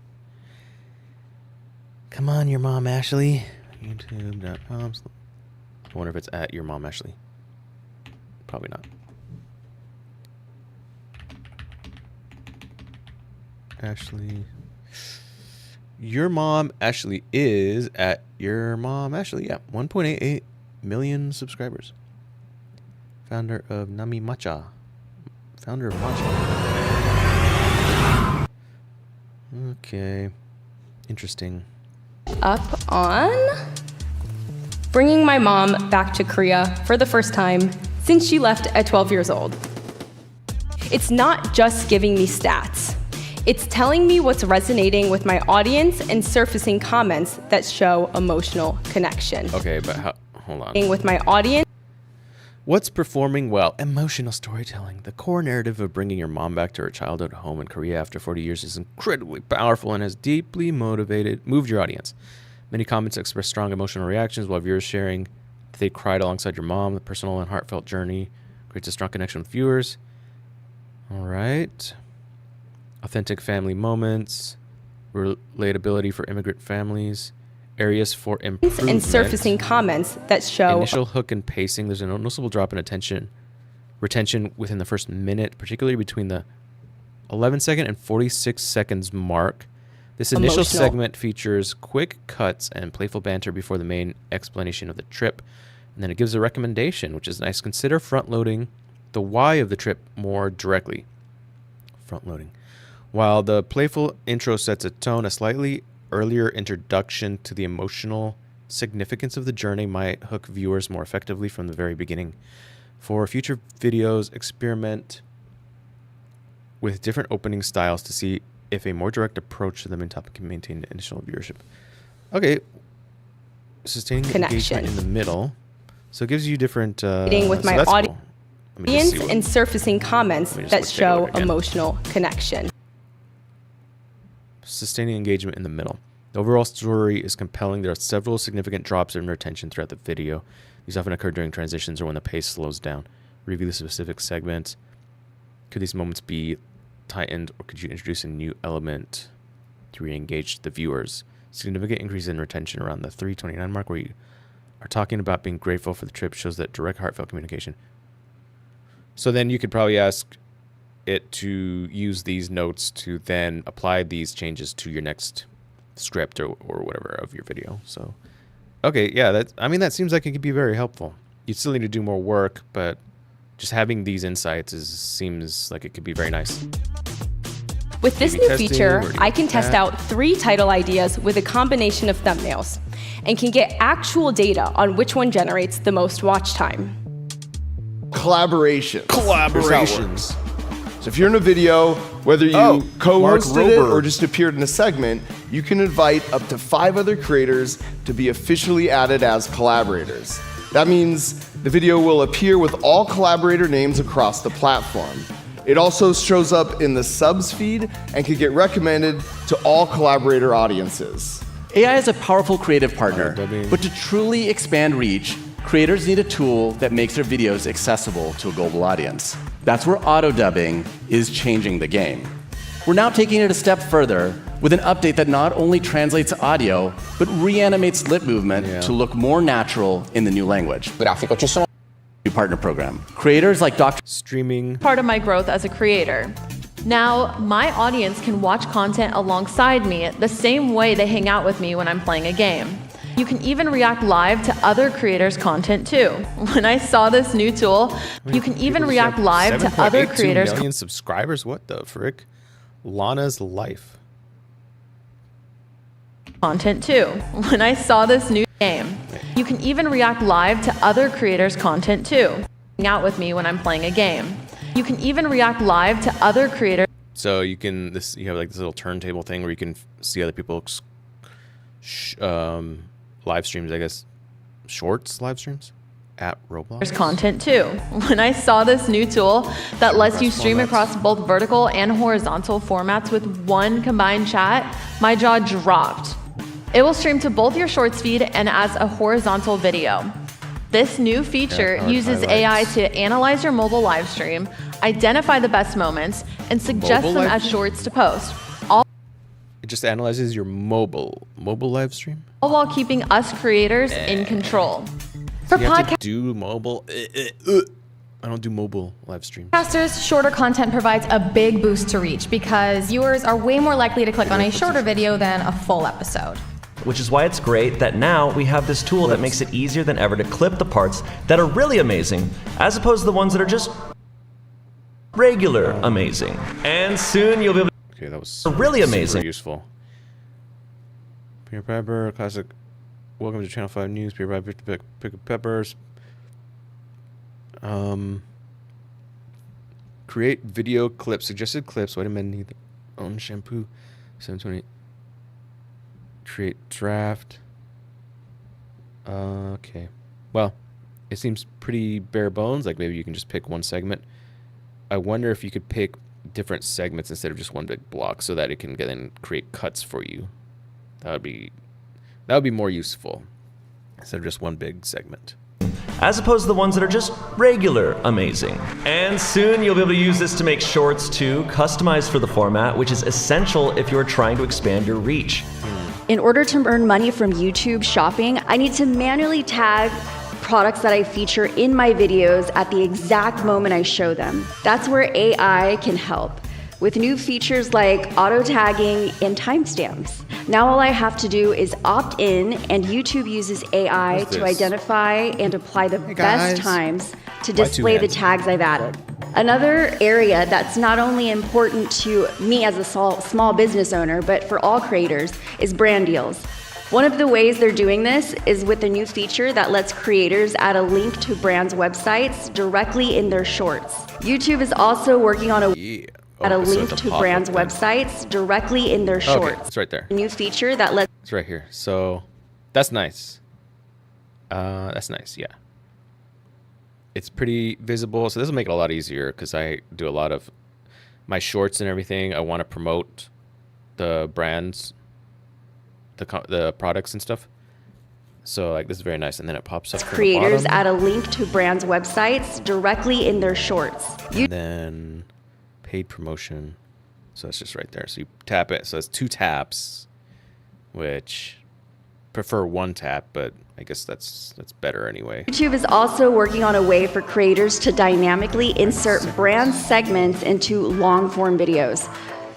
Come on, your mom, Ashley. YouTube.com. I wonder if it's at your mom, Ashley. Probably not. Ashley. Your mom, Ashley, is at your mom, Ashley. Yeah, 1.88 million subscribers. Founder of Nami Matcha. Founder of Matcha. Okay. Interesting. Up on bringing my mom back to Korea for the first time since she left at 12 years old. It's not just giving me stats. It's telling me what's resonating with my audience and surfacing comments that show emotional connection. Okay, but hold on. With my audience. What's performing well? Emotional storytelling. The core narrative of bringing your mom back to her childhood home in Korea after 40 years is incredibly powerful and has deeply moved your audience. Many comments express strong emotional reactions, while viewers sharing that they cried alongside your mom. The personal and heartfelt journey creates a strong connection with viewers. All right. Authentic family moments. Relatability for immigrant families. Areas for improvement. And surfacing comments that show initial hook and pacing. There's a noticeable drop in retention within the first minute, particularly between the 11-second and 46 seconds mark. This initial segment features quick cuts and playful banter before the main explanation of the trip. And then it gives a recommendation, which is nice. Consider front-loading the why of the trip more directly. Front-loading. While the playful intro sets a tone, a slightly earlier introduction to the emotional significance of the journey might hook viewers more effectively from the very beginning. For future videos, experiment with different opening styles to see if a more direct approach to the main topic can maintain initial viewership. Okay. Sustaining engagement in the middle. So it gives you different... with my audience and surfacing comments that show emotional connection. Sustaining engagement in the middle. The overall story is compelling. There are several significant drops in retention throughout the video. These often occur during transitions or when the pace slows down. Review the specific segments. Could these moments be tightened, or could you introduce a new element to re-engage the viewers? Significant increase in retention around the 329 mark, where you are talking about being grateful for the trip, shows that direct, heartfelt communication. So then you could probably ask it to use these notes to then apply these changes to your next script or whatever of your video. So, okay, yeah, that seems like it could be very helpful. You still need to do more work, but just having these insights seems like it could be very nice. With this new feature, I can test out 3 title ideas with a combination of thumbnails and can get actual data on which one generates the most watch time. Collaborations. So if you're in a video, whether you co-hosted it or just appeared in a segment, you can invite up to 5 other creators to be officially added as collaborators. That means the video will appear with all collaborator names across the platform. It also shows up in the subs feed and can get recommended to all collaborator audiences. AI is a powerful creative partner, but to truly expand reach, creators need a tool that makes their videos accessible to a global audience. That's where auto-dubbing is changing the game. We're now taking it a step further with an update that not only translates audio, but reanimates lip movement to look more natural in the new language. New partner program. Creators like Dr. Streaming. Part of my growth as a creator. Now, my audience can watch content alongside me the same way they hang out with me when I'm playing a game. You can even react live to other creators' content too. When I saw this new tool, you can even react live to other creators' million subscribers? What the frick? Lana's life. Content too. When I saw this new game, you can even react live to other creators' content too. Hang out with me when I'm playing a game. You can even react live to other creators. So you can you have like this little turntable thing where you can see other people's live streams, I guess, shorts live streams at Roblox. Content too. When I saw this new tool that lets you stream across both vertical and horizontal formats with one combined chat, my jaw dropped. It will stream to both your shorts feed and as a horizontal video. This new feature uses AI to analyze your mobile live stream, identify the best moments, and suggest them as shorts to post. It just analyzes your mobile live stream? All while keeping us creators in control. For podcasters, do mobile. I don't do mobile live stream. Podcasters, shorter content provides a big boost to reach because viewers are way more likely to click on a shorter video than a full episode. Which is why it's great that now we have this tool that makes it easier than ever to clip the parts that are really amazing, as opposed to the ones that are just regular amazing. And soon you'll be able to that was really amazing. Super useful. Peter Pepper, classic. Welcome to Channel 5 News. Peter Pepper, pick peppers. Create video clips. Suggested clips. White men need their own shampoo. 720. Create draft. Okay. Well, it seems pretty bare bones. Like maybe you can just pick one segment. I wonder if you could pick different segments instead of just one big block so that it can then create cuts for you. That would be more useful instead of just one big segment. As opposed to the ones that are just regular amazing. And soon you'll be able to use this to make shorts too, customized for the format, which is essential if you are trying to expand your reach. In order to earn money from YouTube shopping, I need to manually tag products that I feature in my videos at the exact moment I show them. That's where AI can help, with new features like auto tagging and timestamps. Now all I have to do is opt in, and YouTube uses AI to identify and apply the best times to display the tags I've added. Another area that's not only important to me as a small business owner, but for all creators, is brand deals. One of the ways they're doing this is with a new feature that lets creators add a link to brands' websites directly in their shorts. YouTube is also working on add a link to brands' websites directly in their shorts. Okay, it's right there. A new feature that lets... It's right here. So that's nice. That's nice, yeah. It's pretty visible. So this will make it a lot easier because I do a lot of my shorts and everything. I want to promote the brands the products and stuff. So like this is very nice, and then it pops up. Creators add a link to brands' websites directly in their shorts. And then paid promotion. So it's just right there. So you tap it. So it's 2 taps, which prefer 1 tap, but I guess that's better anyway. YouTube is also working on a way for creators to dynamically insert brand segments into long-form videos.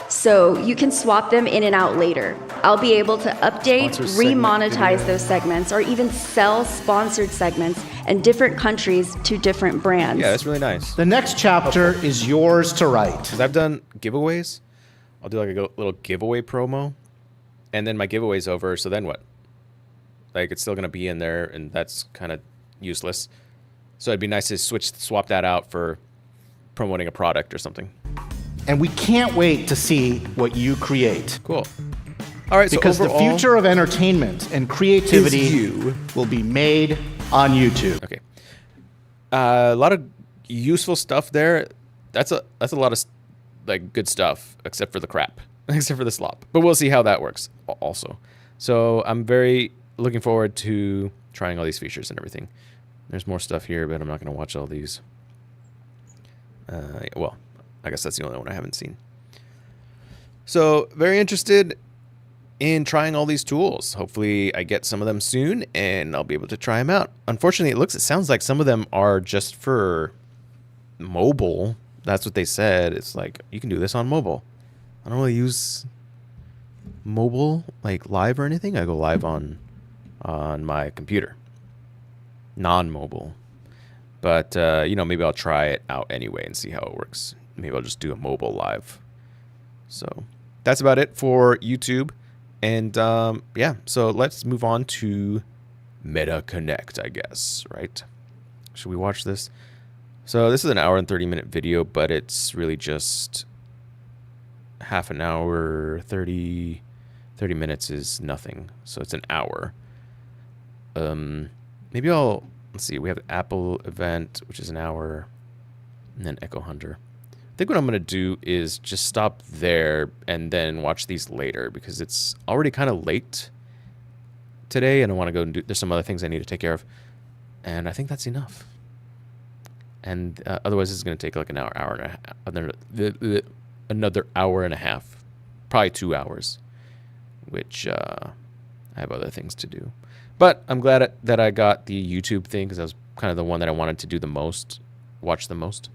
So you can swap them in and out later. I'll be able to update, remonetize those segments, or even sell sponsored segments in different countries to different brands. Yeah, that's really nice. The next chapter is yours to write. Because I've done giveaways. I'll do like a little giveaway promo, and then my giveaway's over, so then what? Like, it's still going to be in there, and that's kind of useless. So it'd be nice to swap that out for promoting a product or something. And we can't wait to see what you create. Cool. All right, because so the future of entertainment and creativity will be made on YouTube. Okay. A lot of useful stuff there. That's a lot of like good stuff, except for the crap, except for the slop. But we'll see how that works also. So I'm very looking forward to trying all these features and everything. There's more stuff here, but I'm not going to watch all these. Well, I guess that's the only one I haven't seen. So very interested in trying all these tools. Hopefully I get some of them soon and I'll be able to try them out. Unfortunately, it sounds like some of them are just for mobile. That's what they said. It's like, you can do this on mobile. I don't really use mobile like live or anything. I go live on my computer, non-mobile. But, you know, maybe I'll try it out anyway and see how it works. Maybe I'll just do a mobile live. So that's about it for YouTube. And, yeah, so let's move on to Meta Connect, I guess, right? Should we watch this? So this is an hour and 30-minute video, but it's really just half an hour, 30 minutes is nothing. So it's an hour. Maybe let's see, we have the Apple event, which is an hour, and then Echo Hunter. I think what I'm going to do is just stop there and then watch these later because it's already kind of late today and I want to go and there's some other things I need to take care of. And I think that's enough. And otherwise it's going to take like an hour and a half, another hour and a half, probably 2 hours, which I have other things to do. But I'm glad that I got the YouTube thing because that was kind of the one that I wanted to do the most, watch the most,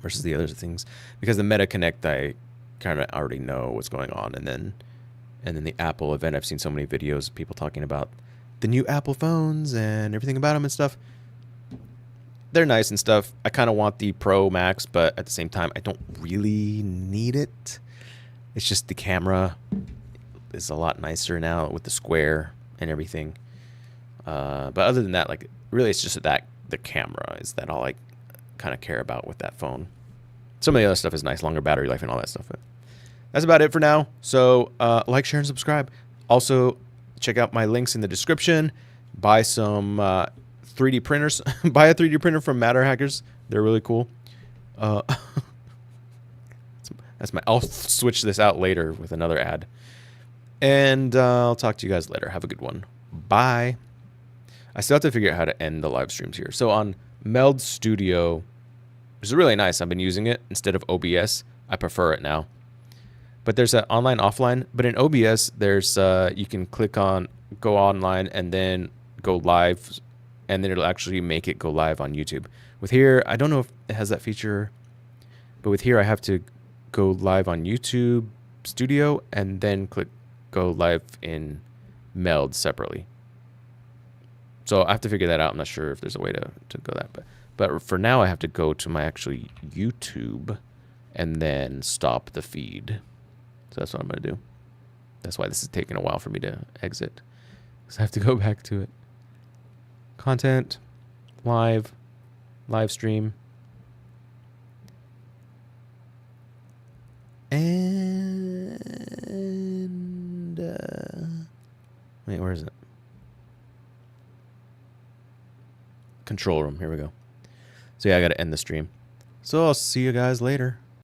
versus the other things. Because the Meta Connect, I kind of already know what's going on. And then the Apple event, I've seen so many videos of people talking about the new Apple phones and everything about them and stuff. They're nice and stuff. I kind of want the Pro Max, but at the same time, I don't really need it. It's just the camera is a lot nicer now with the square and everything. But other than that, like really, it's just that the camera is that all I kind of care about with that phone. Some of the other stuff is nice, longer battery life and all that stuff. But that's about it for now. So like, share, and subscribe. Also, check out my links in the description. Buy some 3D printers. Buy a 3D printer from Matter Hackers. They're really cool. That's I'll switch this out later with another ad. And I'll talk to you guys later. Have a good one. Bye. I still have to figure out how to end the live streams here. So on Meld Studio, which is really nice. I've been using it instead of OBS. I prefer it now. But there's an online, offline. But in OBS, there's you can click on go online and then go live, and then it'll actually make it go live on YouTube. With here, I don't know if it has that feature, but with here, I have to go live on YouTube Studio and then click go live in Meld separately. So I have to figure that out. I'm not sure if there's a way to go that, but for now I have to go to my actually YouTube and then stop the feed. So that's what I'm going to do. That's why this is taking a while for me to exit, because I have to go back to it. Content, live stream, and wait, where is it? Control room. Here we go. So yeah, I got to end the stream. So I'll see you guys later.